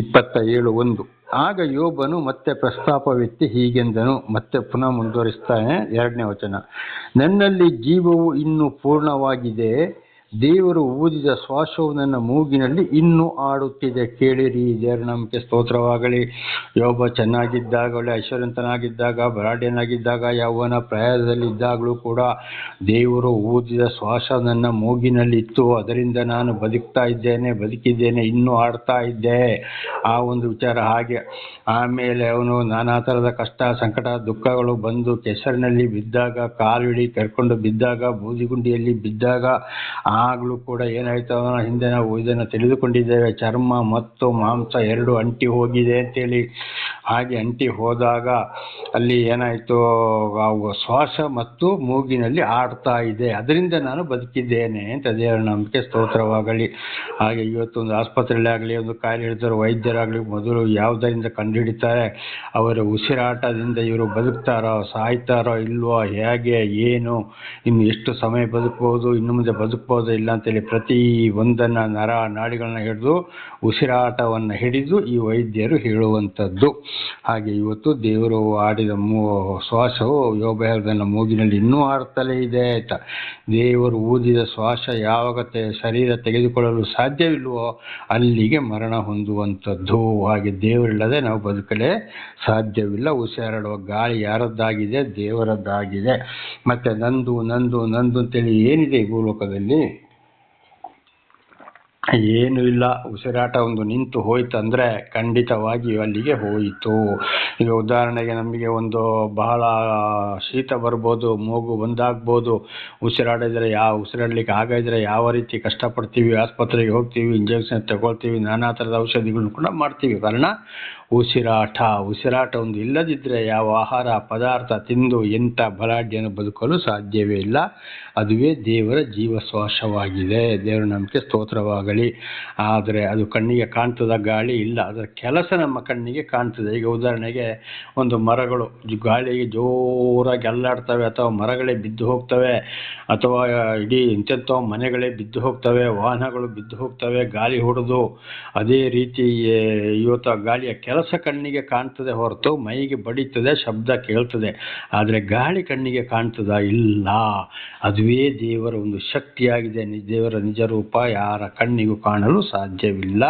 27:1. ಆಗ ಯೋಬನು ಮತ್ತೆ ಪ್ರಸ್ತಾಪವೆತ್ತಿ ಹೀಗೆಂದನು. ಮತ್ತೆ ಪುನಃ ಮುಂದುವರಿಸ್ತಾನೆ. 2ನೇ ವಚನ. ನನ್ನಲ್ಲಿ ಜೀವವು ಇನ್ನೂ ಪೂರ್ಣವಾಗಿದೆ, ದೇವರು ಊದಿದ ಶ್ವಾಸವು ನನ್ನ ಮೂಗಿನಲ್ಲಿ ಇನ್ನೂ ಆಡುತ್ತಿದೆ. ಕೇಳಿರಿ. ದೇವರ ನಾಮಕ್ಕೆ ಸ್ತೋತ್ರವಾಗಲಿ. ಯೋಬ ಚೆನ್ನಾಗಿದ್ದಾಗ, ಒಳ್ಳೆ ಐಶ್ವರ್ಯವಂತನಾಗಿದ್ದಾಗ, ಬಲಾಢ್ಯನಾಗಿದ್ದಾಗ, ಯೌವನ ಪ್ರಾಯದಲ್ಲಿದ್ದಾಗಲೂ ಕೂಡ ದೇವರು ಊದಿದ ಶ್ವಾಸ ನನ್ನ ಮೂಗಿನಲ್ಲಿತ್ತು. ಅದರಿಂದ ನಾನು ಬದುಕಿದ್ದೇನೆ, ಇನ್ನೂ ಆಡ್ತಾ ಇದ್ದೆ. ಆ ಒಂದು ವಿಚಾರ ಹಾಗೆ. ಆಮೇಲೆ ಅವನು ನಾನಾ ಥರದ ಕಷ್ಟ, ಸಂಕಟ, ದುಃಖಗಳು ಬಂದು ಕೆಸರಿನಲ್ಲಿ ಬಿದ್ದಾಗ, ಕಾಲಿಡಿ ಕರ್ಕೊಂಡು ಬಿದ್ದಾಗ, ಬೂದಿಗುಂಡಿಯಲ್ಲಿ ಬಿದ್ದಾಗ, ಆಗಲೂ ಕೂಡ ಏನಾಯ್ತು, ಅವನ ಹಿಂದೆ ನಾವು ಇದನ್ನು ತಿಳಿದುಕೊಂಡಿದ್ದೇವೆ, ಚರ್ಮ ಮತ್ತು ಮಾಂಸ ಎರಡು ಅಂಟಿ ಹೋಗಿದೆ ಅಂತೇಳಿ. ಹಾಗೆ ಅಂಟಿ ಹೋದಾಗ ಅಲ್ಲಿ ಏನಾಯಿತು, ಶ್ವಾಸ ಮತ್ತು ಮೂಗಿನಲ್ಲಿ ಆಡ್ತಾ ಇದೆ, ಅದರಿಂದ ನಾನು ಬದುಕಿದ್ದೇನೆ ಅಂತ ದೇವರ ನಾಮಕ್ಕೆ ಸ್ತೋತ್ರವಾಗಲಿ. ಹಾಗೆ ಇವತ್ತೊಂದು ಆಸ್ಪತ್ರೆಯಲ್ಲಿ ಆಗಲಿ, ಒಂದು ಕಾಯಿಲೆ ಹಿಡಿದವರು ವೈದ್ಯರಾಗಲಿ ಮೊದಲು ಯಾವುದರಿಂದ ಕಂಡುಹಿಡಿತಾರೆ? ಅವರ ಉಸಿರಾಟದಿಂದ ಇವರು ಬದುಕ್ತಾರೋ ಸಾಯ್ತಾರೋ ಇಲ್ವೋ, ಹೇಗೆ ಏನು, ಇನ್ನು ಎಷ್ಟು ಸಮಯ ಬದುಕ್ಬೋದು, ಇನ್ನು ಮುಂದೆ ಬದುಕ್ಬೋದು ಇಲ್ಲ ಅಂತೇಳಿ ಪ್ರತಿ ಒಂದನ್ನು ನರ ನಾಡಿಗಳನ್ನ ಹಿಡಿದು ಉಸಿರಾಟವನ್ನು ಹಿಡಿದು ಈ ವೈದ್ಯರು ಹೇಳುವಂಥದ್ದು. ಹಾಗೆ ಇವತ್ತು ದೇವರು ಆಡಿದ ಶ್ವಾಸವು ಯೋಬ ಹೇಳಿದ ಮೂಗಿನಲ್ಲಿ ಇನ್ನೂ ಆಡ್ತಲೇ ಇದೆ ಆಯ್ತಾ. ದೇವರು ಊದಿದ ಶ್ವಾಸ ಯಾವಾಗ ಶರೀರ ತೆಗೆದುಕೊಳ್ಳಲು ಸಾಧ್ಯವಿಲ್ವೋ ಅಲ್ಲಿಗೆ ಮರಣ ಹೊಂದುವಂಥದ್ದು. ಹಾಗೆ ದೇವರಿಲ್ಲದೆ ನಾವು ಬದುಕಲೇ ಸಾಧ್ಯವಿಲ್ಲ. ಉಸಿರಾಡುವ ಗಾಳಿ ಯಾರದ್ದಾಗಿದೆ? ದೇವರದ್ದಾಗಿದೆ. ಮತ್ತೆ ನಂದು ನಂದು ನಂದು ಅಂತೇಳಿ ಏನಿದೆ ಈ ಭೂಲೋಕದಲ್ಲಿ? ಏನೂ ಇಲ್ಲ. ಉಸಿರಾಟ ಒಂದು ನಿಂತು ಹೋಯ್ತಂದರೆ ಖಂಡಿತವಾಗಿಯೂ ಅಲ್ಲಿಗೆ ಹೋಯಿತು. ಈಗ ಉದಾಹರಣೆಗೆ ನಮಗೆ ಒಂದು ಬಹಳ ಶೀತ ಬರ್ಬೋದು, ಮೂಗು ಬಂದಾಗ್ಬೋದು, ಉಸಿರಾಡಲಿಕ್ಕೆ ಆಗದಿದ್ರೆ ಯಾವ ರೀತಿ ಕಷ್ಟಪಡ್ತೀವಿ, ಆಸ್ಪತ್ರೆಗೆ ಹೋಗ್ತೀವಿ, ಇಂಜೆಕ್ಷನ್ ತಗೊಳ್ತೀವಿ, ನಾನಾ ಥರದ ಔಷಧಿಗಳನ್ನ ಕೂಡ ಮಾಡ್ತೀವಿ. ಕಾರಣ ಉಸಿರಾಟ ಒಂದು ಇಲ್ಲದಿದ್ದರೆ ಯಾವ ಆಹಾರ ಪದಾರ್ಥ ತಿಂದು ಎಂಥ ಬಲಾಢ್ಯನು ಬದುಕಲು ಸಾಧ್ಯವೇ ಇಲ್ಲ. ಅದುವೇ ದೇವರ ಜೀವಶ್ವಾಸವಾಗಿದೆ. ದೇವರ ನಾಮಕ್ಕೆ ಸ್ತೋತ್ರವಾಗಲಿ. ಆದರೆ ಅದು ಕಣ್ಣಿಗೆ ಕಾಣ್ತದ ಗಾಳಿ ಇಲ್ಲ, ಅದರ ಕೆಲಸ ನಮ್ಮ ಕಣ್ಣಿಗೆ ಕಾಣ್ತದೆ. ಈಗ ಉದಾಹರಣೆಗೆ ಒಂದು ಮರಗಳು ಗಾಳಿಗೆ ಜೋರಾಗಿ ಅಲ್ಲಾಡ್ತವೆ, ಅಥವಾ ಮರಗಳೇ ಬಿದ್ದು ಹೋಗ್ತವೆ, ಅಥವಾ ಇಡೀ ಇಂಥೆಂಥ ಮನೆಗಳೇ ಬಿದ್ದು ಹೋಗ್ತವೆ, ವಾಹನಗಳು ಬಿದ್ದು ಹೋಗ್ತವೆ ಗಾಳಿ ಹೊಡೆದು. ಅದೇ ರೀತಿ ಇವತ್ತು ಆ ಗಾಳಿಯ ಕೆಲಸ ಕಣ್ಣಿಗೆ ಕಾಣ್ತದೆ ಹೊರತು ಮೈಗೆ ಬಡಿತದೆ, ಶಬ್ದ ಕೇಳ್ತದೆ. ಆದರೆ ಗಾಳಿ ಕಣ್ಣಿಗೆ ಕಾಣ್ತದ? ಇಲ್ಲ. ಅದುವೇ ದೇವರ ಒಂದು ಶಕ್ತಿಯಾಗಿದೆ. ದೇವರ ನಿಜ ರೂಪ ಯಾರ ಕಣ್ಣಿಗೂ ಕಾಣಲು ಸಾಧ್ಯವಿಲ್ಲ.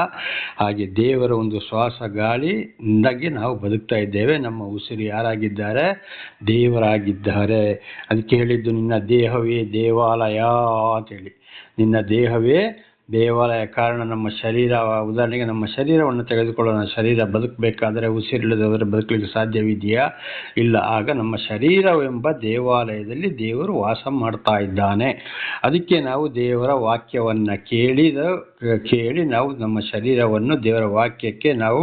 ಹಾಗೆ ದೇವರ ಒಂದು ಶ್ವಾಸ ಗಾಳಿಯಿಂದಾಗಿ ನಾವು ಬದುಕ್ತಾ ಇದ್ದೇವೆ. ನಮ್ಮ ಉಸಿರು ಯಾರಾಗಿದ್ದಾರೆ? ದೇವರಾಗಿದ್ದಾರೆ. ಅದಕ್ಕೆ ಹೇಳಿದ್ದು ನಿನ್ನ ದೇಹವೇ ದೇವಾಲಯ ಅಂತೇಳಿ. ನಿನ್ನ ದೇಹವೇ ದೇವಾಲಯ. ಕಾರಣ ನಮ್ಮ ಶರೀರ, ಉದಾಹರಣೆಗೆ ನಮ್ಮ ಶರೀರವನ್ನು ತೆಗೆದುಕೊಳ್ಳೋಣ. ಶರೀರ ಬದುಕಬೇಕಾದರೆ ಉಸಿರಿಲ್ಲದವರೆ ಬದುಕಲಿಕ್ಕೆ ಸಾಧ್ಯವಿದೆಯಾ? ಇಲ್ಲ. ಆಗ ನಮ್ಮ ಶರೀರವೆಂಬ ದೇವಾಲಯದಲ್ಲಿ ದೇವರು ವಾಸ ಮಾಡ್ತಾ ಇದ್ದಾನೆ. ಅದಕ್ಕೆ ನಾವು ದೇವರ ವಾಕ್ಯವನ್ನು ಕೇಳಿ ನಾವು ನಮ್ಮ ಶರೀರವನ್ನು ದೇವರ ವಾಕ್ಯಕ್ಕೆ ನಾವು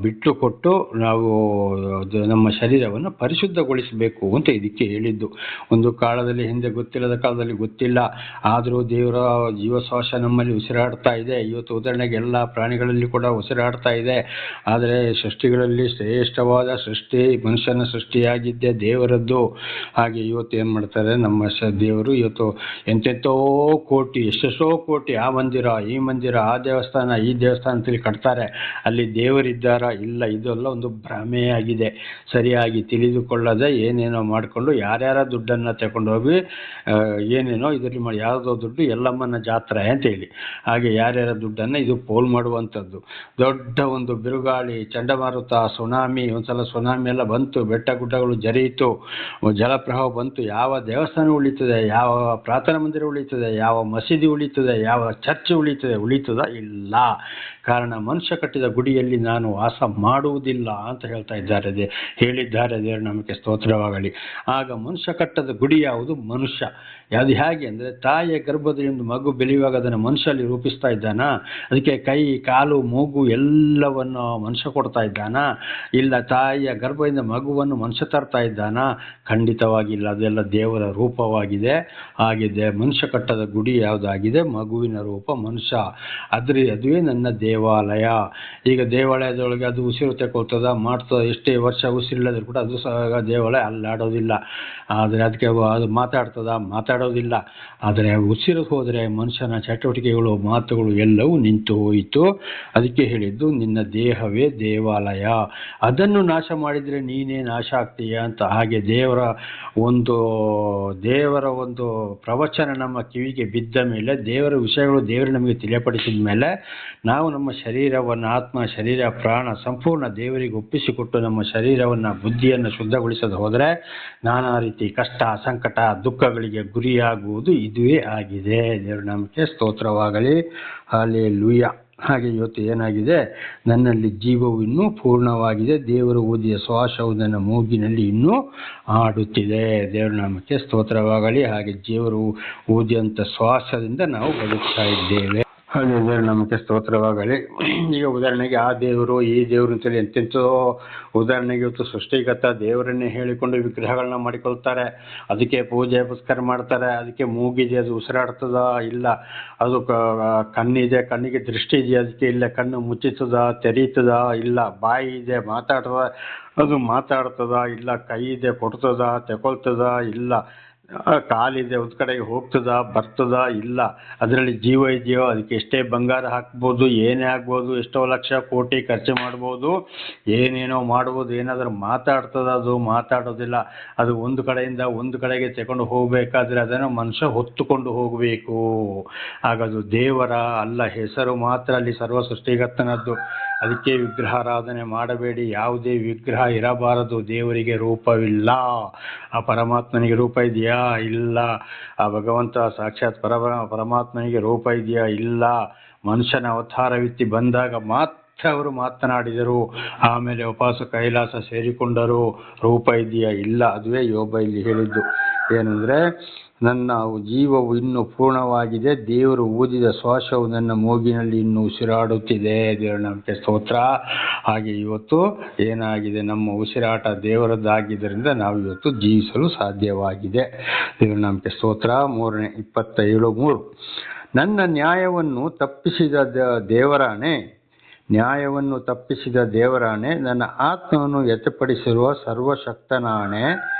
ಬಿಟ್ಟುಕೊಟ್ಟು ನಾವು ನಮ್ಮ ಶರೀರವನ್ನು ಪರಿಶುದ್ಧಗೊಳಿಸಬೇಕು ಅಂತ ಇದಕ್ಕೆ ಹೇಳಿದ್ದು. ಒಂದು ಕಾಲದಲ್ಲಿ, ಹಿಂದೆ ಗೊತ್ತಿಲ್ಲದ ಕಾಲದಲ್ಲಿ ಗೊತ್ತಿಲ್ಲ, ಆದರೂ ದೇವರ ಜೀವಶ್ವಾಸ ನಮ್ಮಲ್ಲಿ ಉಸಿರಾಡ್ತಾ ಇದೆ. ಇವತ್ತು ಉದಾಹರಣೆಗೆ ಎಲ್ಲ ಪ್ರಾಣಿಗಳಲ್ಲಿ ಕೂಡ ಉಸಿರಾಡ್ತಾ ಇದೆ. ಆದರೆ ಸೃಷ್ಟಿಗಳಲ್ಲಿ ಶ್ರೇಷ್ಠವಾದ ಸೃಷ್ಟಿ ಮನುಷ್ಯನ ಸೃಷ್ಟಿಯಾಗಿದ್ದೇ ದೇವರದ್ದು. ಹಾಗೆ ಇವತ್ತು ಏನು ಮಾಡ್ತಾರೆ ನಮ್ಮ ದೇವರು ಇವತ್ತು ಎಂತೆಂಥೋ ಕೋಟಿ ಎಷ್ಟೆಷ್ಟೋ ಕೋಟಿ ಆ ಮಂದಿರ ಈ ಮಂದಿರ ಆ ದೇವಸ್ಥಾನ ಈ ದೇವಸ್ಥಾನ ಅಂತೇಳಿ ಕಟ್ತಾರೆ. ಅಲ್ಲಿ ದೇವರಿದ್ದಾರಾ? ಇಲ್ಲ. ಇದೆಲ್ಲ ಒಂದು ಭ್ರಮೆಯಾಗಿದೆ. ಸರಿಯಾಗಿ ತಿಳಿದುಕೊಳ್ಳದೆ ಏನೇನೋ ಮಾಡಿಕೊಂಡು ಯಾರ್ಯಾರ ದುಡ್ಡನ್ನು ತಗೊಂಡು ಹೋಗಿ ಏನೇನೋ ಇದರಲ್ಲಿ ಮಾಡಿ ಯಾವುದೋ ದುಡ್ಡು ಎಲ್ಲಮ್ಮನ ಜಾತ್ರೆ ಅಂತೇಳಿ ಹಾಗೆ ಯಾರ್ಯಾರ ದುಡ್ಡನ್ನು ಇದು ಪೋಲ್ ಮಾಡುವಂಥದ್ದು. ದೊಡ್ಡ ಒಂದು ಬಿರುಗಾಳಿ ಚಂಡಮಾರುತ ಸುನಾಮಿ, ಒಂದ್ಸಲ ಸುನಾಮಿ ಎಲ್ಲ ಬಂತು, ಬೆಟ್ಟ ಗುಡ್ಡಗಳು ಜರಿಯಿತು, ಜಲಪ್ರವಾಹ ಬಂತು. ಯಾವ ದೇವಸ್ಥಾನ ಉಳಿತದೆ? ಯಾವ ಪ್ರಾರ್ಥನಾ ಮಂದಿರ ಉಳಿತದೆ? ಯಾವ ಮಸೀದಿ ಉಳಿತದೆ? ಯಾವ ಚರ್ಚ್ ಉಳಿತದ? ಇಲ್ಲ. ಕಾರಣ ಮನುಷ್ಯ ಕಟ್ಟಿದ ಗುಡಿಯಲ್ಲಿ ನಾನು ವಾಸ ಮಾಡುವುದಿಲ್ಲ ಅಂತ ಹೇಳಿದ್ದಾರೆ ದೇವರು ನಮಗೆ ಸ್ತೋತ್ರವಾಗಲಿ. ಆಗ ಮನುಷ್ಯ ಕಟ್ಟದ ಗುಡಿ ಯಾವುದು? ಮನುಷ್ಯ. ಅದು ಹೇಗೆ ಅಂದರೆ ತಾಯಿಯ ಗರ್ಭದಲ್ಲಿ ಒಂದು ಮಗು ಬೆಳೆಯುವಾಗ ಅದನ್ನು ಮನುಷ್ಯಲ್ಲಿ ರೂಪಿಸ್ತಾ ಇದ್ದಾನ? ಅದಕ್ಕೆ ಕೈ ಕಾಲು ಮೂಗು ಎಲ್ಲವನ್ನು ಮನುಷ್ಯ ಕೊಡ್ತಾ ಇದ್ದಾನ? ಇಲ್ಲ. ತಾಯಿಯ ಗರ್ಭದಿಂದ ಮಗುವನ್ನು ಮನುಷ್ಯ ತರ್ತಾ ಇದ್ದಾನ? ಖಂಡಿತವಾಗಿಲ್ಲ. ಅದೆಲ್ಲ ದೇವರ ರೂಪವಾಗಿದೆ. ಹಾಗೆ ಮನುಷ್ಯ ಕಟ್ಟದ ಗುಡಿ ಯಾವುದಾಗಿದೆ? ಮಗುವಿನ ರೂಪ ಮನುಷ್ಯ. ಅದುವೇ ನನ್ನ ದೇವಾಲಯ. ಈಗ ದೇವಾಲಯದೊಳಗೆ ಅದು ಉಸಿರು ತಗೊಳ್ತದ ಮಾಡ್ತದ, ಎಷ್ಟೇ ವರ್ಷ ಉಸಿರಿಲ್ಲದ್ರೂ ಕೂಡ ಅದು ಸಹ ದೇವಾಲಯ ಅಲ್ಲಾಡೋದಿಲ್ಲ. ಆದರೆ ಅದಕ್ಕೆ ಅದು ಮಾತಾಡೋದಿಲ್ಲ. ಆದರೆ ಉಸಿರು ಹೋದರೆ ಮನುಷ್ಯನ ಚಟುವಟಿಕೆಗಳು ಮಾತುಗಳು ಎಲ್ಲವೂ ನಿಂತು ಹೋಯಿತು. ಅದಕ್ಕೆ ಹೇಳಿದ್ದು ನಿನ್ನ ದೇಹವೇ ದೇವಾಲಯ, ಅದನ್ನು ನಾಶ ಮಾಡಿದರೆ ನೀನೇ ನಾಶ ಆಗ್ತೀಯ ಅಂತ. ಹಾಗೆ ದೇವರ ಒಂದು ಪ್ರವಚನ ನಮ್ಮ ಕಿವಿಗೆ ಬಿದ್ದ ಮೇಲೆ, ದೇವರ ವಿಷಯಗಳು ದೇವರು ನಮಗೆ ತಿಳಿಯಪಡಿಸಿದ ಮೇಲೆ ನಾವು ನಮ್ಮ ಶರೀರವನ್ನು ಆತ್ಮ ಶರೀರ ಪ್ರಾಣ ಸಂಪೂರ್ಣ ದೇವರಿಗೆ ಒಪ್ಪಿಸಿಕೊಟ್ಟು ನಮ್ಮ ಶರೀರವನ್ನು ಬುದ್ಧಿಯನ್ನು ಶುದ್ಧಗೊಳಿಸದೆ ಹೋದರೆ ನಾನಾ ರೀತಿ ಕಷ್ಟ ಸಂಕಟ ದುಃಖಗಳಿಗೆ ಗುರಿಯಾಗುವುದು ಇದುವೇ ಆಗಿದೆ. ದೇವರ ನಾಮಕ್ಕೆ ಸ್ತೋತ್ರವಾಗಲಿ. ಹಲ್ಲೆಲೂಯಾ. ಹಾಗೆ ಇವತ್ತು ಏನಾಗಿದೆ? ನನ್ನಲ್ಲಿ ಜೀವವು ಇನ್ನೂ ಪೂರ್ಣವಾಗಿದೆ, ದೇವರು ಊದಿಯ ಶ್ವಾಸವು ನನ್ನ ಮೂಗಿನಲ್ಲಿ ಇನ್ನೂ ಆಡುತ್ತಿದೆ. ದೇವರ ನಾಮಕ್ಕೆ ಸ್ತೋತ್ರವಾಗಲಿ. ಹಾಗೆ ದೇವರು ಊದಿಯಂಥ ಶ್ವಾಸದಿಂದ ನಾವು ಬದುಕ್ತಾ ಇದ್ದೇವೆ. ಹಾಗೆ ದೇವರು ನಮಗೆ ಸ್ತೋತ್ರವಾಗಲಿ. ಈಗ ಉದಾಹರಣೆಗೆ ಆ ದೇವರು ಈ ದೇವರು ಅಂತೇಳಿ ಎಂತೆಂಥೋ ಉದಾಹರಣೆಗೆ ಇವತ್ತು ಸೃಷ್ಟಿಗತ ದೇವರನ್ನೇ ಹೇಳಿಕೊಂಡು ವಿಗ್ರಹಗಳನ್ನ ಮಾಡಿಕೊಳ್ತಾರೆ. ಅದಕ್ಕೆ ಪೂಜೆ ಪುಸ್ಕರ ಮಾಡ್ತಾರೆ. ಅದಕ್ಕೆ ಮೂಗಿದೆ, ಅದು ಉಸಿರಾಡ್ತದ? ಇಲ್ಲ. ಅದು ಕಣ್ಣಿದೆ, ಕಣ್ಣಿಗೆ ದೃಷ್ಟಿ ಇದೆಯಾ? ಅದಕ್ಕೆ ಇಲ್ಲ. ಕಣ್ಣು ಮುಚ್ಚಿತದ ತೆರೀತದ? ಇಲ್ಲ. ಬಾಯಿ ಇದೆ, ಮಾತಾಡ್ತದ? ಅದು ಮಾತಾಡ್ತದ? ಇಲ್ಲ. ಕೈ ಇದೆ, ಕೊಡ್ತದ ತಗೊಳ್ತದ? ಇಲ್ಲ. ಕಾಲಿದೆ, ಒಂದು ಕಡೆಗೆ ಹೋಗ್ತದ ಬರ್ತದ? ಇಲ್ಲ. ಅದರಲ್ಲಿ ಜೀವ ಇದೆಯೋ? ಅದಕ್ಕೆ ಎಷ್ಟೇ ಬಂಗಾರ ಹಾಕ್ಬೋದು, ಏನೇ ಆಗ್ಬೋದು, ಎಷ್ಟೋ ಲಕ್ಷ ಕೋಟಿ ಖರ್ಚು ಮಾಡ್ಬೋದು, ಏನೇನೋ ಮಾಡ್ಬೋದು. ಏನಾದರೂ ಮಾತಾಡ್ತದ? ಅದು ಮಾತಾಡೋದಿಲ್ಲ. ಅದು ಒಂದು ಕಡೆಯಿಂದ ಒಂದು ಕಡೆಗೆ ತಗೊಂಡು ಹೋಗಬೇಕಾದ್ರೆ ಅದನ್ನು ಮನುಷ್ಯ ಹೊತ್ತುಕೊಂಡು ಹೋಗಬೇಕು. ಹಾಗದು ದೇವರ ಅಲ್ಲ, ಹೆಸರು ಮಾತ್ರ ಅಲ್ಲಿ ಸರ್ವ ಸೃಷ್ಟಿಗರ್ತನದ್ದು. ಅದಕ್ಕೆ ವಿಗ್ರಹಾರಾಧನೆ ಮಾಡಬೇಡಿ. ಯಾವುದೇ ವಿಗ್ರಹ ಇರಬಾರದು. ದೇವರಿಗೆ ರೂಪವಿಲ್ಲ. ಆ ಪರಮಾತ್ಮನಿಗೆ ರೂಪ ಇದೆಯಾ? ಇಲ್ಲ. ಆ ಭಗವಂತ ಸಾಕ್ಷಾತ್ ಪರಮಾತ್ಮನಿಗೆ ರೂಪ ಇದೆಯಾ? ಇಲ್ಲ. ಮನುಷ್ಯನ ಅವತಾರವಿತ್ತಿ ಬಂದಾಗ ಮಾತ್ರ ಅವರು ಮಾತನಾಡಿದರು. ಆಮೇಲೆ ವಾಪಸ್ ಕೈಲಾಸ ಸೇರಿಕೊಂಡರು. ರೂಪ ಇದೆಯಾ? ಇಲ್ಲ. ಅದುವೇ ಯೋಬ ಇಲ್ಲಿ ಹೇಳಿದ್ದು ಏನಂದರೆ, ನನ್ನ ಜೀವವು ಇನ್ನೂ ಪೂರ್ಣವಾಗಿದೆ, ದೇವರು ಊದಿದ ಶ್ವಾಸವು ನನ್ನ ಮೂಗಿನಲ್ಲಿ ಇನ್ನೂ ಉಸಿರಾಡುತ್ತಿದೆ. ದೇವರ ನಮಗೆ ಸ್ತೋತ್ರ. ಹಾಗೆ ಇವತ್ತು ಏನಾಗಿದೆ? ನಮ್ಮ ಉಸಿರಾಟ ದೇವರದ್ದಾಗಿದ್ದರಿಂದ ನಾವು ಇವತ್ತು ಜೀವಿಸಲು ಸಾಧ್ಯವಾಗಿದೆ. ದೇವರ ನಮಗೆ ಸ್ತೋತ್ರ. 27:3 ನನ್ನ ನ್ಯಾಯವನ್ನು ತಪ್ಪಿಸಿದ ದೇವರಾಣೆ, ನನ್ನ ಆತ್ಮವನ್ನು ಯಥಪಡಿಸಿರುವ ಸರ್ವಶಕ್ತನಾಣೆ,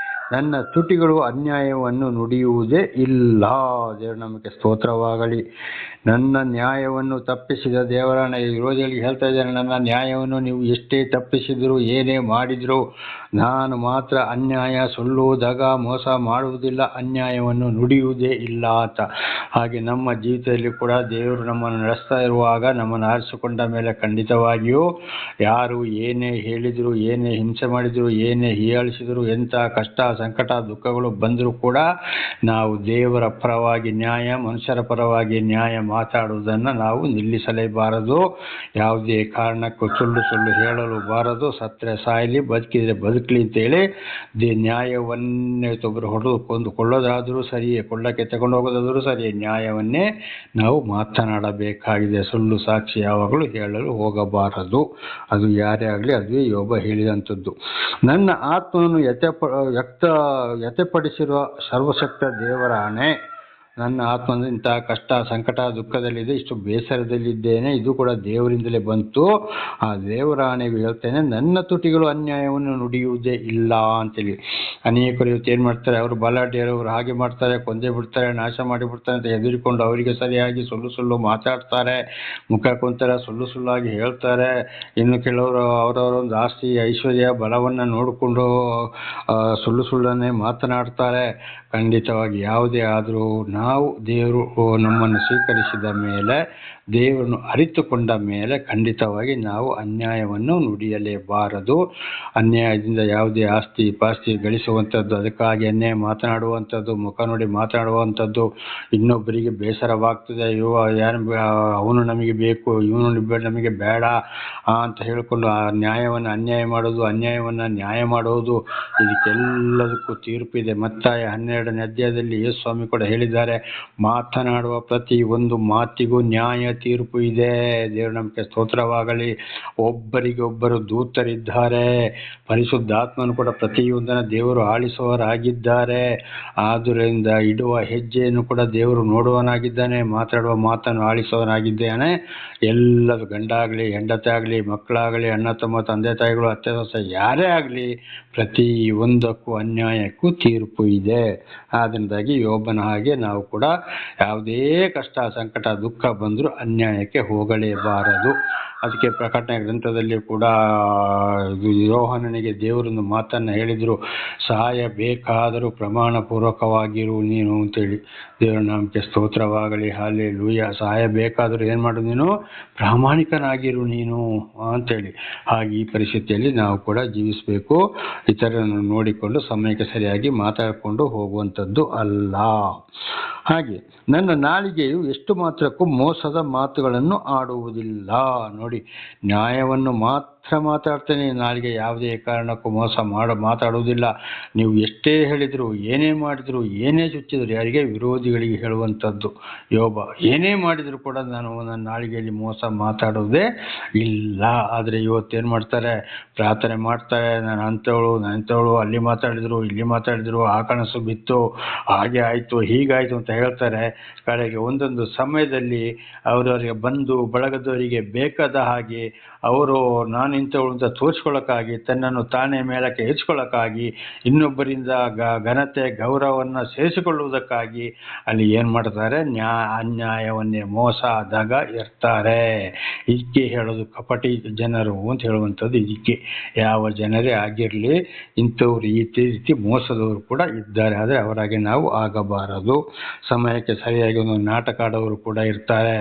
ನನ್ನ ತುಟಿಗಳು ಅನ್ಯಾಯವನ್ನು ನುಡಿಯುವುದೇ ಇಲ್ಲ. ದೇವರ ನಮಗೆ ಸ್ತೋತ್ರವಾಗಲಿ. ನನ್ನ ನ್ಯಾಯವನ್ನು ತಪ್ಪಿಸಿದ ದೇವರಾಣೆ. ರೋಜಲ್ಲಿ ಹೇಳ್ತಾ ಇದ್ದಾರೆ, ನನ್ನ ನ್ಯಾಯವನ್ನು ನೀವು ಎಷ್ಟೇ ತಪ್ಪಿಸಿದ್ರು ಏನೇ ಮಾಡಿದ್ರು ನಾನು ಮಾತ್ರ ಅನ್ಯಾಯ ಸುಳ್ಳು ದಗ ಮೋಸ ಮಾಡುವುದಿಲ್ಲ, ಅನ್ಯಾಯವನ್ನು ನುಡಿಯುವುದೇ ಇಲ್ಲ ಅಂತ. ಹಾಗೆ ನಮ್ಮ ಜೀವಿತದಲ್ಲಿ ಕೂಡ ದೇವರು ನಮ್ಮನ್ನು ನಡೆಸ್ತಾ ಇರುವಾಗ ನಮ್ಮನ್ನು ಆರಿಸಿಕೊಂಡ ಮೇಲೆ ಖಂಡಿತವಾಗಿಯೂ ಯಾರು ಏನೇ ಹೇಳಿದರು, ಏನೇ ಹಿಂಸೆ ಮಾಡಿದರು, ಏನೇ ಹೀಯಾಳಿಸಿದರು, ಎಂಥ ಕಷ್ಟ ಸಂಕಟ ದುಃಖಗಳು ಬಂದರೂ ಕೂಡ ನಾವು ದೇವರ ಪರವಾಗಿ ನ್ಯಾಯ, ಮನುಷ್ಯರ ಪರವಾಗಿ ನ್ಯಾಯ ಮಾತಾಡುವುದನ್ನು ನಾವು ನಿಲ್ಲಿಸಲೇಬಾರದು. ಯಾವುದೇ ಕಾರಣಕ್ಕೂ ಸುಳ್ಳು ಹೇಳಲು ಬಾರದು. ಸತ್ತರೆ ಸಾಯಲಿ, ಬದುಕಿದರೆ ಬದುಕಲಿ ಅಂತೇಳಿ ನ್ಯಾಯವನ್ನೇ ಒಬ್ಬರು ಕೊಳ್ಳೋದಾದರೂ ಸರಿಯೇ, ಕೊಳ್ಳಕ್ಕೆ ತಗೊಂಡು ಹೋಗೋದಾದರೂ ಸರಿಯೇ, ನ್ಯಾಯವನ್ನೇ ನಾವು ಮಾತನಾಡಬೇಕಾಗಿದೆ. ಸುಳ್ಳು ಸಾಕ್ಷಿ ಯಾವಾಗಲೂ ಹೇಳಲು ಹೋಗಬಾರದು. ಅದು ಯಾರೇ ಆಗಲಿ, ಅದುವೇ ಯೋಬ ಹೇಳಿದಂಥದ್ದು. ನನ್ನ ಆತ್ಮವನ್ನು ಯಥೆಪಡಿಸಿರುವ ಸರ್ವಶಕ್ತ ದೇವರಾಣೆ, ನನ್ನ ಆತ್ಮದ ಇಂತಹ ಕಷ್ಟ ಸಂಕಟ ದುಃಖದಲ್ಲಿದೆ, ಇಷ್ಟು ಬೇಸರದಲ್ಲಿದ್ದೇನೆ, ಇದು ಕೂಡ ದೇವರಿಂದಲೇ ಬಂತು. ಆ ದೇವರ ಆಣೆಗೂ ಹೇಳ್ತೇನೆ, ನನ್ನ ತುಟಿಗಳು ಅನ್ಯಾಯವನ್ನು ನುಡಿಯುವುದೇ ಇಲ್ಲ ಅಂತೇಳಿ. ಅನೇಕರು ಇವತ್ತು ಏನು ಮಾಡ್ತಾರೆ, ಅವರು ಬಲಾಢ್ಯರವರು ಹಾಗೆ ಮಾಡ್ತಾರೆ, ಕೊಂದೇ ಬಿಡ್ತಾರೆ, ನಾಶ ಮಾಡಿಬಿಡ್ತಾರೆ ಅಂತ ಹೆದರಿಕೊಂಡು ಅವರಿಗೆ ಸರಿಯಾಗಿ ಸುಳ್ಳು ಮಾತಾಡ್ತಾರೆ, ಮುಖ ಕುಂತರ ಸುಳ್ಳಾಗಿ ಹೇಳ್ತಾರೆ. ಇನ್ನು ಕೆಲವರು ಅವರವರೊಂದು ಆಸ್ತಿ ಐಶ್ವರ್ಯ ಬಲವನ್ನು ನೋಡಿಕೊಂಡು ಸುಳ್ಳನ್ನೇ ಮಾತನಾಡ್ತಾರೆ. ಖಂಡಿತವಾಗಿ ಯಾವುದೇ ಆದರೂ ನಾವು ದೇವರು ನಮ್ಮನ್ನು ಸ್ವೀಕರಿಸಿದ ಮೇಲೆ, ದೇವರನ್ನು ಅರಿತುಕೊಂಡ ಮೇಲೆ ಖಂಡಿತವಾಗಿ ನಾವು ಅನ್ಯಾಯವನ್ನು ನುಡಿಯಲೇಬಾರದು. ಅನ್ಯಾಯದಿಂದ ಯಾವುದೇ ಆಸ್ತಿ ಪಾಸ್ತಿ ಗಳಿಸುವಂಥದ್ದು, ಅದಕ್ಕಾಗಿ ಅನ್ಯಾಯ ಮಾತನಾಡುವಂಥದ್ದು, ಮುಖ ನೋಡಿ ಮಾತನಾಡುವಂಥದ್ದು, ಇನ್ನೊಬ್ಬರಿಗೆ ಬೇಸರವಾಗ್ತದೆ, ಅವನು ನಮಗೆ ಬೇಕು, ಇವನು ನಮಗೆ ಬೇಡ ಅಂತ ಹೇಳಿಕೊಂಡು ಆ ನ್ಯಾಯವನ್ನು ಅನ್ಯಾಯ ಮಾಡೋದು, ಅನ್ಯಾಯವನ್ನು ನ್ಯಾಯ ಮಾಡೋದು, ಇದಕ್ಕೆಲ್ಲದಕ್ಕೂ ತೀರ್ಪಿದೆ. ಮತ್ತಾಯ 12ನೇ ಅಧ್ಯಾಯದಲ್ಲಿ ಯೇಸು ಸ್ವಾಮಿ ಕೂಡ ಹೇಳಿದ್ದಾರೆ, ಮಾತನಾಡುವ ಪ್ರತಿ ಒಂದು ಮಾತಿಗೂ ನ್ಯಾಯ ತೀರ್ಪು ಇದೆ. ದೇವರ ನಮಗೆ ಸ್ತೋತ್ರವಾಗಲಿ. ಒಬ್ಬರಿಗೊಬ್ಬರು ದೂತರಿದ್ದಾರೆ, ಪರಿಶುದ್ಧಾತ್ಮನು ಕೂಡ ಪ್ರತಿಯೊಂದನ್ನು ದೇವರು ಆಳಿಸುವವರಾಗಿದ್ದಾರೆ. ಆದ್ದರಿಂದ ಇಡುವ ಹೆಜ್ಜೆಯನ್ನು ಕೂಡ ದೇವರು ನೋಡುವನಾಗಿದ್ದಾನೆ, ಮಾತಾಡುವ ಮಾತನ್ನು ಆಳಿಸುವವನಾಗಿದ್ದಾನೆ. ಎಲ್ಲದು ಗಂಡಾಗಲಿ ಹೆಂಡತಿ ಆಗಲಿ ಮಕ್ಕಳಾಗಲಿ ಅಣ್ಣ ತಮ್ಮ ತಂದೆ ತಾಯಿಗಳು ಅತ್ತೆ ಸೊಸೆ ಯಾರೇ ಆಗಲಿ ಪ್ರತಿ ಒಂದಕ್ಕೂ ಅನ್ಯಾಯಕ್ಕೂ ತೀರ್ಪು ಇದೆ. ಆದ್ದರಿಂದಾಗಿ ಯೋಬನ ಹಾಗೆ ನಾವು ಕೂಡ ಯಾವುದೇ ಕಷ್ಟ ಸಂಕಟ ದುಃಖ ಬಂದರೂ ಅನ್ಯಾಯಕ್ಕೆ ಹೋಗಲೇಬಾರದು. ಅದಕ್ಕೆ ಪ್ರಕಟಣೆ ಗ್ರಂಥದಲ್ಲಿ ಕೂಡ ಯೋಹಾನನಿಗೆ ದೇವರೊಂದು ಮಾತನ್ನು ಹೇಳಿದರು, ಸಾಯಬೇಕಾದರೂ ಪ್ರಮಾಣ ಪೂರ್ವಕವಾಗಿರು ನೀನು ಅಂತೇಳಿ. ದೇವರ ನಾಮಕ್ಕೆ ಸ್ತೋತ್ರವಾಗಲಿ. ಹಲ್ಲೆಲೂಯಾ. ಸಾಯಬೇಕಾದರೂ ಏನು ಮಾಡು, ನೀನು ಪ್ರಾಮಾಣಿಕನಾಗಿರು ನೀನು ಅಂತೇಳಿ. ಹಾಗೆ ಈ ಪರಿಸ್ಥಿತಿಯಲ್ಲಿ ನಾವು ಕೂಡ ಜೀವಿಸಬೇಕು. ಇತರರನ್ನು ನೋಡಿಕೊಂಡು ಸಮಯಕ್ಕೆ ಸರಿಯಾಗಿ ಮಾತಾಡಿಕೊಂಡು ಹೋಗುವಂಥದ್ದು ಅಲ್ಲ. ಹಾಗೆ ನನ್ನ ನಾಲಿಗೆಯು ಎಷ್ಟು ಮಾತ್ರಕ್ಕೂ ಮೋಸದ ಮಾತುಗಳನ್ನು ಆಡುವುದಿಲ್ಲ. ನೋಡಿ, ನ್ಯಾಯವನ್ನು ಮಾತ್ರ ಮಾತಾಡ್ತೇನೆ, ನಾಲಿಗೆ ಯಾವುದೇ ಕಾರಣಕ್ಕೂ ಮಾತಾಡುವುದಿಲ್ಲ. ನೀವು ಎಷ್ಟೇ ಹೇಳಿದ್ರು, ಏನೇ ಮಾಡಿದ್ರು, ಏನೇ ಚುಚ್ಚಿದ್ರು, ಯಾರಿಗೆ ವಿರೋಧಿಗಳಿಗೆ ಹೇಳುವಂಥದ್ದು ಯೋಬ. ಏನೇ ಮಾಡಿದ್ರು ಕೂಡ ನಾನು ನನ್ನ ನಾಲಿಗೆಯಲ್ಲಿ ಮೋಸ ಮಾತಾಡುವುದೇ ಇಲ್ಲ. ಆದರೆ ಇವತ್ತೇನು ಮಾಡ್ತಾರೆ, ಪ್ರಾರ್ಥನೆ ಮಾಡ್ತಾರೆ, ನಾನು ಅಂಥವಳು ಅಲ್ಲಿ ಮಾತಾಡಿದ್ರು ಇಲ್ಲಿ ಮಾತಾಡಿದ್ರು, ಆ ಕನಸು ಬಿತ್ತು, ಹಾಗೆ ಆಯಿತು ಹೀಗಾಯಿತು ಅಂತ ಹೇಳ್ತಾರೆ. ಕಡೆಗೆ ಒಂದೊಂದು ಸಮಯದಲ್ಲಿ ಅವರವರಿಗೆ ಬಂದು ಬಳಗದವರಿಗೆ ಬೇಕಾದ ಹಾಗೆ ಅವರು ನಾನು ಇಂಥವಳು ಅಂತ ತೋರಿಸ್ಕೊಳ್ಳೋಕ್ಕಾಗಿ, ತನ್ನನ್ನು ತಾನೇ ಮೇಲಕ್ಕೆ ಹೆಚ್ಕೊಳ್ಳೋಕ್ಕಾಗಿ, ಇನ್ನೊಬ್ಬರಿಂದ ಘನತೆ ಗೌರವವನ್ನು ಸೇರಿಸಿಕೊಳ್ಳುವುದಕ್ಕಾಗಿ ಅಲ್ಲಿ ಏನು ಮಾಡ್ತಾರೆ, ಅನ್ಯಾಯವನ್ನೇ ಮೋಸ ಆದಾಗ ಇರ್ತಾರೆ. ಇದಕ್ಕೆ ಹೇಳೋದು ಕಪಟಿ ಜನರು ಅಂತ ಹೇಳುವಂಥದ್ದು. ಇದಕ್ಕೆ ಯಾವ ಜನರೇ ಆಗಿರಲಿ, ಇಂಥವ್ರು ಈ ರೀತಿ ಮೋಸದವರು ಕೂಡ ಇದ್ದಾರೆ. ಆದರೆ ಅವರಾಗೆ ನಾವು ಆಗಬಾರದು. ಸಮಯಕ್ಕೆ ಸರಿಯಾಗಿ ಒಂದು ನಾಟಕ ಆಡೋರು ಕೂಡ ಇರ್ತಾರೆ.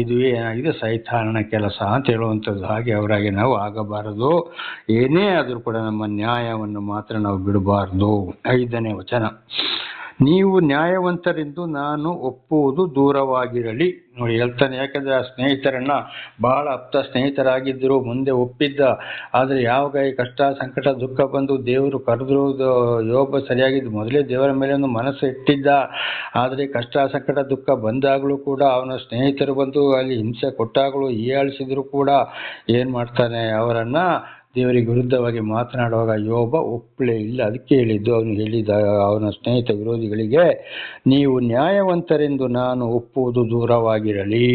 ಇದು ಏನಾಗಿದೆ, ಸೈತಾನನ ಕೆಲಸ ಅಂತ ಹೇಳುವಂಥದ್ದು. ಹಾಗೆ ಅವರಾಗೆ ನಾವು ಆಗಬಾರದು. ಏನೇ ಆದರೂ ಕೂಡ ನಮ್ಮ ನ್ಯಾಯವನ್ನು ಮಾತ್ರ ನಾವು ಬಿಡಬಾರ್ದು. 5ನೇ ವಚನ, ನೀವು ನ್ಯಾಯವಂತರೆಂದು ನಾನು ಒಪ್ಪುವುದು ದೂರವಾಗಿರಲಿ. ನೋಡಿ ಹೇಳ್ತಾನೆ, ಯಾಕಂದರೆ ಆ ಸ್ನೇಹಿತರನ್ನ ಬಹಳ ಆಪ್ತ ಸ್ನೇಹಿತರಾಗಿದ್ದರು, ಮುಂದೆ ಒಪ್ಪಿದ್ದ. ಆದರೆ ಯಾವಾಗ ಈ ಕಷ್ಟ ಸಂಕಟ ದುಃಖ ಬಂದು ದೇವರು ಕರೆದಿರುವುದು, ಯೋಬ ಸರಿಯಾಗಿದ್ದು ಮೊದಲೇ ದೇವರ ಮೇಲೆ ಒಂದು ಮನಸ್ಸು ಇಟ್ಟಿದ್ದ. ಆದರೆ ಕಷ್ಟ ಸಂಕಟ ದುಃಖ ಬಂದಾಗಲೂ ಕೂಡ ಅವನ ಸ್ನೇಹಿತರು ಬಂದು ಅಲ್ಲಿ ಹಿಂಸೆ ಕೊಟ್ಟಾಗಲೂ ಹೀಯಾಳಿಸಿದ್ರು ಕೂಡ ಏನು ಮಾಡ್ತಾನೆ, ಅವರನ್ನು ದೇವರಿಗೆ ವಿರುದ್ಧವಾಗಿ ಮಾತನಾಡುವಾಗ ಯೋಬ ಒಪ್ಪಲೇ ಇಲ್ಲ. ಅದಕ್ಕೆ ಹೇಳಿದ್ದು, ಅವನು ಹೇಳಿದ ಅವನ ಸ್ನೇಹಿತ ವಿರೋಧಿಗಳಿಗೆ, ನೀವು ನ್ಯಾಯವಂತರೆಂದು ನಾನು ಒಪ್ಪುವುದು ದೂರವಾಗಿರಲಿ.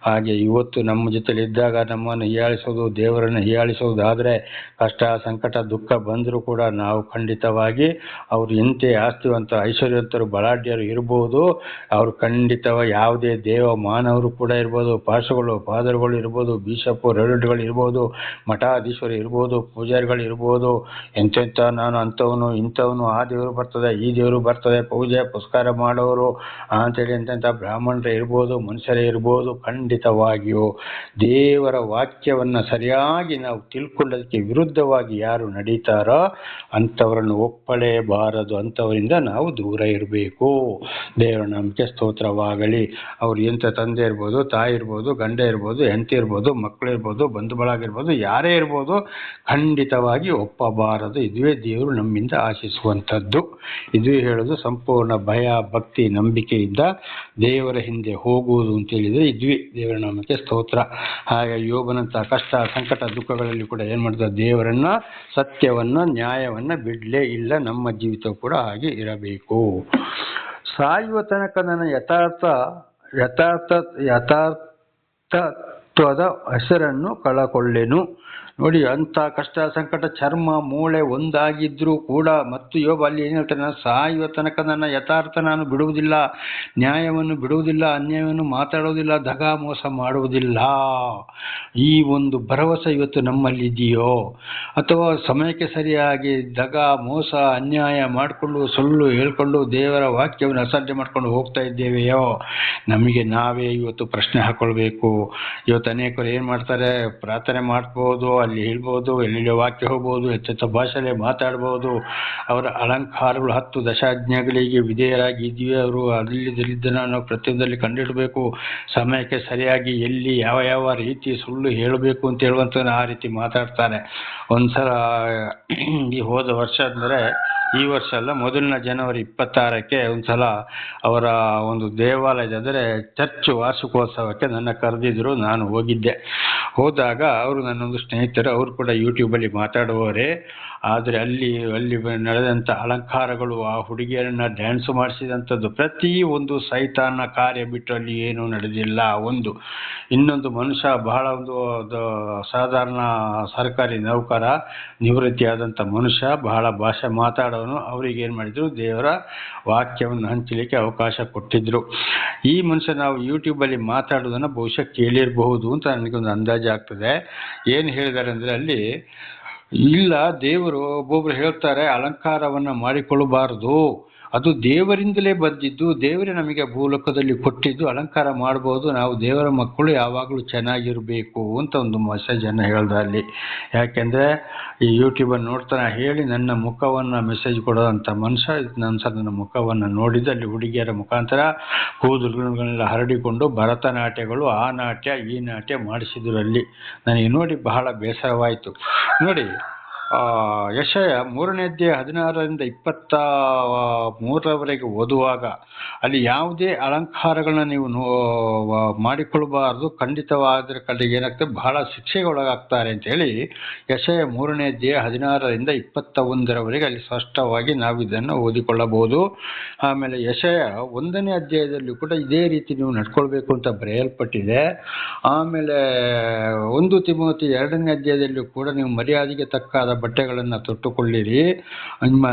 ಹಾಗೆ ಇವತ್ತು ನಮ್ಮ ಜೊತೆಲಿದ್ದಾಗ ನಮ್ಮನ್ನು ಹೀಯಾಳಿಸೋದು, ದೇವರನ್ನು ಹೀಯಾಳಿಸೋದಾದರೆ, ಕಷ್ಟ ಸಂಕಟ ದುಃಖ ಬಂದರೂ ಕೂಡ ನಾವು ಖಂಡಿತವಾಗಿ ಅವರು ಎಂತೆ ಆಸ್ತಿವಂತ ಐಶ್ವರ್ಯವಂತರು ಬಲಾಢ್ಯರು ಇರ್ಬೋದು, ಅವರು ಖಂಡಿತವಾಗಿ ಯಾವುದೇ ದೇವ ಮಾನವರು ಕೂಡ ಇರ್ಬೋದು, ಪಾರ್ಶ್ವಗಳು ಫಾದರ್ಗಳು ಇರ್ಬೋದು, ಬಿಷಪ್ಪು ರೆವರೆಂಡ್ಗಳು ಇರ್ಬೋದು, ಮಠಾಧೀಶರು ಇರ್ಬೋದು, ಪೂಜಾರಿಗಳು ಇರ್ಬೋದು, ಎಂತೆಂಥ ನಾನು ಅಂಥವನು ಇಂಥವನು, ಆ ದೇವರು ಬರ್ತದೆ ಈ ದೇವರು ಬರ್ತದೆ, ಪೂಜೆ ಪುಸ್ಕಾರ ಮಾಡೋರು ಅಂತೇಳಿ ಎಂತೆಂಥ ಬ್ರಾಹ್ಮಣರೇ ಇರ್ಬೋದು, ಮನುಷ್ಯರೇ ಇರ್ಬೋದು, ಖಂಡಿತವಾಗಿಯೂ ದೇವರ ವಾಕ್ಯವನ್ನು ಸರಿಯಾಗಿ ನಾವು ತಿಳ್ಕೊಳ್ಳೋದಕ್ಕೆ ವಿರುದ್ಧವಾಗಿ ಯಾರು ನಡೀತಾರೋ ಅಂಥವರನ್ನು ಒಪ್ಪಲೇಬಾರದು. ಅಂಥವರಿಂದ ನಾವು ದೂರ ಇರಬೇಕು. ದೇವರ ನಾಮಕ್ಕೆ ಸ್ತೋತ್ರವಾಗಲಿ. ಅವ್ರು ಎಂಥ ತಂದೆ ಇರ್ಬೋದು, ತಾಯಿ ಇರ್ಬೋದು, ಗಂಡ ಇರ್ಬೋದು, ಹೆಂಡತಿ ಇರ್ಬೋದು, ಮಕ್ಕಳು ಇರ್ಬೋದು, ಬಂಧು ಬಳಗ ಇರ್ಬೋದು, ಯಾರೇ ಇರ್ಬೋದು, ಖಂಡಿತವಾಗಿ ಒಪ್ಪಬಾರದು. ಇದುವೇ ದೇವರು ನಮ್ಮಿಂದ ಆಶಿಸುವಂಥದ್ದು. ಇದುವೇ ಹೇಳೋದು ಸಂಪೂರ್ಣ ಭಯ ಭಕ್ತಿ ನಂಬಿಕೆಯಿಂದ ದೇವರ ಹಿಂದೆ ಹೋಗುವುದು ಅಂತೇಳಿದರೆ ಇದುವೇ ದೇವರ ನಾಮಕ್ಕೆ ಸ್ತೋತ್ರ. ಹಾಗೆ ಯೋಬನಂಥ ಕಷ್ಟ ಸಂಕಟ ದುಃಖಗಳಲ್ಲಿ ಕೂಡ ಏನು ಮಾಡ್ತಾರೆ, ದೇವರನ್ನ ಸತ್ಯವನ್ನ ನ್ಯಾಯವನ್ನ ಬಿಡಲೇ ಇಲ್ಲ. ನಮ್ಮ ಜೀವಿತ ಕೂಡ ಹಾಗೆ ಇರಬೇಕು. ಸಾಯುವ ತನಕ ನನ್ನ ಯಥಾರ್ಥ ಯಥಾರ್ಥತ್ವದ ಹೆಸರನ್ನು ಕಳಕೊಳ್ಳೆನು. ನೋಡಿ, ಅಂಥ ಕಷ್ಟ ಸಂಕಟ, ಚರ್ಮ ಮೂಳೆ ಒಂದಾಗಿದ್ರೂ ಕೂಡ ಮತ್ತು ಯೋಬ ಅಲ್ಲಿ ಏನು ಹೇಳ್ತಾರೆ, ನಾನು ಸಾಯುವ ತನಕ ನನ್ನ ಯಥಾರ್ಥ ನಾನು ಬಿಡುವುದಿಲ್ಲ, ನ್ಯಾಯವನ್ನು ಬಿಡುವುದಿಲ್ಲ, ಅನ್ಯಾಯವನ್ನು ಮಾತಾಡುವುದಿಲ್ಲ, ದಗ ಮೋಸ ಮಾಡುವುದಿಲ್ಲ. ಈ ಒಂದು ಭರವಸೆ ಇವತ್ತು ನಮ್ಮಲ್ಲಿ ಇದೆಯೋ? ಅಥವಾ ಸಮಯಕ್ಕೆ ಸರಿಯಾಗಿ ದಗ ಮೋಸ ಅನ್ಯಾಯ ಮಾಡಿಕೊಂಡು ಸುಳ್ಳು ಹೇಳ್ಕೊಂಡು ದೇವರ ವಾಕ್ಯವನ್ನು ಅಸಡ್ಡೆ ಮಾಡ್ಕೊಂಡು ಹೋಗ್ತಾ ಇದ್ದೇವೆಯೋ? ನಮಗೆ ನಾವೇ ಇವತ್ತು ಪ್ರಶ್ನೆ ಹಾಕೊಳ್ಬೇಕು. ಇವತ್ತು ಅನೇಕರು ಏನು ಮಾಡ್ತಾರೆ, ಪ್ರಾರ್ಥನೆ ಮಾಡ್ಬೋದು, ಅಲ್ಲಿ ಹೇಳ್ಬೋದು, ಎಲ್ಲೆಲ್ಲೋ ವಾಕ್ಯ ಹೋಗ್ಬೋದು, ಹೆಚ್ಚೆಚ್ಚ ಭಾಷೆಯಲ್ಲೇ ಮಾತಾಡ್ಬೋದು, ಅವರ ಅಲಂಕಾರಗಳು 10 ದಶಾಜ್ಞೆಗಳಿಗೆ ವಿಧೇಯರಾಗಿ ಇದ್ದೀವಿ, ಅವರು ಅಲ್ಲಿದ್ದನ್ನು ನಾವು ಪ್ರತಿಯೊಂದರಲ್ಲಿ ಕಂಡಿಡಬೇಕು, ಸಮಯಕ್ಕೆ ಸರಿಯಾಗಿ ಎಲ್ಲಿ ಯಾವ ಯಾವ ರೀತಿ ಸುಳ್ಳು ಹೇಳಬೇಕು ಅಂತ ಹೇಳುವಂಥ ಆ ರೀತಿ ಮಾತಾಡ್ತಾರೆ. ಒಂದ್ಸಲ ಈ ಹೋದ ವರ್ಷ ಅಂದರೆ ಈ ವರ್ಷ ಅಲ್ಲ, ಮೊದಲನೇ ಜನವರಿ 26ಕ್ಕೆ ಒಂದ್ಸಲ ಅವರ ಒಂದು ದೇವಾಲಯದ ಅಂದರೆ ಚರ್ಚ್ ವಾರ್ಷಿಕೋತ್ಸವಕ್ಕೆ ನನ್ನ ಕರೆದಿದ್ರು. ನಾನು ಹೋಗಿದ್ದೆ. ಹೋದಾಗ ಅವರು ನನ್ನೊಂದು ಸ್ನೇಹಿತರು, ಅವರು ಕೂಡ ಯೂಟ್ಯೂಬಲ್ಲಿ ಮಾತಾಡುವವರೇ. ಆದರೆ ಅಲ್ಲಿ ನಡೆದಂಥ ಅಲಂಕಾರಗಳು, ಆ ಹುಡುಗಿಯರನ್ನು ಡ್ಯಾನ್ಸ್ ಮಾಡಿಸಿದಂಥದ್ದು, ಪ್ರತಿ ಒಂದು ಸೈತಾನ ಕಾರ್ಯ ಬಿಟ್ಟು ಅಲ್ಲಿ ಏನೂ ನಡೆದಿಲ್ಲ. ಇನ್ನೊಂದು ಮನುಷ್ಯ ಬಹಳ ಒಂದು ಸಾಧಾರಣ ಸರ್ಕಾರಿ ನೌಕರ, ನಿವೃತ್ತಿಯಾದಂಥ ಮನುಷ್ಯ, ಬಹಳ ಭಾಷೆ ಮಾತಾಡೋನು. ಅವ್ರಿಗೆ ಏನು ಮಾಡಿದ್ರು, ದೇವರ ವಾಕ್ಯವನ್ನು ಹಂಚಲಿಕ್ಕೆ ಅವಕಾಶ ಕೊಟ್ಟಿದ್ರು. ಈ ಮನುಷ್ಯ ನಾವು ಯೂಟ್ಯೂಬಲ್ಲಿ ಮಾತಾಡೋದನ್ನು ಬಹುಶಃ ಕೇಳಿರಬಹುದು ಅಂತ ನನಗೊಂದು ಅಂದಾಜು ಆಗ್ತದೆ. ಏನು ಹೇಳಿದ್ದಾರೆ ಅಂದರೆ, ಅಲ್ಲಿ ಇಲ್ಲ, ದೇವರು ಒಬ್ಬೊಬ್ರು ಹೇಳ್ತಾರೆ ಅಲಂಕಾರವನ್ನು ಮಾಡಿಕೊಳ್ಳಬಾರದು, ಅದು ದೇವರಿಂದಲೇ ಬಂದಿದ್ದು, ದೇವರೇ ನಮಗೆ ಭೂಲೋಕದಲ್ಲಿ ಕೊಟ್ಟಿದ್ದು, ಅಲಂಕಾರ ಮಾಡ್ಬೋದು, ನಾವು ದೇವರ ಮಕ್ಕಳು ಯಾವಾಗಲೂ ಚೆನ್ನಾಗಿರಬೇಕು ಅಂತ ಒಂದು ಮೆಸೇಜನ್ನು ಹೇಳ್ದೆ ಅಲ್ಲಿ. ಯಾಕೆಂದರೆ ಈ ಯೂಟ್ಯೂಬನ್ನು ನೋಡ್ತಾನೆ ಹೇಳಿ ನನ್ನ ಮುಖವನ್ನು ಮೆಸೇಜ್ ಕೊಡೋವಂಥ ಮನುಷ್ಯ ನನ್ನ ಮುಖವನ್ನು ನೋಡಿದ್ದು, ಅಲ್ಲಿ ಹುಡುಗಿಯರ ಮುಖಾಂತರ ಕೂದಲುಗಳನ್ನೆಲ್ಲ ಹರಡಿಕೊಂಡು ಭರತನಾಟ್ಯಗಳು, ಆ ನಾಟ್ಯ ಈ ನಾಟ್ಯ ಮಾಡಿಸಿದ್ರು. ಅಲ್ಲಿ ನನಗೆ ನೋಡಿ ಬಹಳ ಬೇಸರವಾಯಿತು. ನೋಡಿ, ಯೆಶಾಯ 3ನೇ ಅಧ್ಯಾಯ 16ರಿಂದ 23ರವರೆಗೆ ಓದುವಾಗ ಅಲ್ಲಿ ಯಾವುದೇ ಅಲಂಕಾರಗಳನ್ನ ನೀವು ಮಾಡಿಕೊಳ್ಬಾರ್ದು, ಖಂಡಿತವಾದ ಕಡೆಗೆ ಏನಾಗ್ತದೆ, ಬಹಳ ಶಿಕ್ಷೆಗೆ ಒಳಗಾಗ್ತಾರೆ ಅಂತೇಳಿ ಯೆಶಾಯ 3ನೇ ಅಧ್ಯಾಯ 16ರಿಂದ 21ರವರೆಗೆ ಅಲ್ಲಿ ಸ್ಪಷ್ಟವಾಗಿ ನಾವು ಇದನ್ನು ಓದಿಕೊಳ್ಳಬಹುದು. ಆಮೇಲೆ ಯೆಶಾಯ 1ನೇ ಅಧ್ಯಾಯದಲ್ಲಿ ಕೂಡ ಇದೇ ರೀತಿ ನೀವು ನಡ್ಕೊಳ್ಬೇಕು ಅಂತ ಬರೆಯಲ್ಪಟ್ಟಿದೆ. ಆಮೇಲೆ 1 ತಿಮೋಥಿ 2ನೇ ಅಧ್ಯಾಯದಲ್ಲಿ ಕೂಡ ನೀವು ಮರ್ಯಾದೆಗೆ ತಕ್ಕಾದ ಬಟ್ಟೆಗಳನ್ನು ತೊಟ್ಟುಕೊಳ್ಳಿರಿ, ನಿಮ್ಮ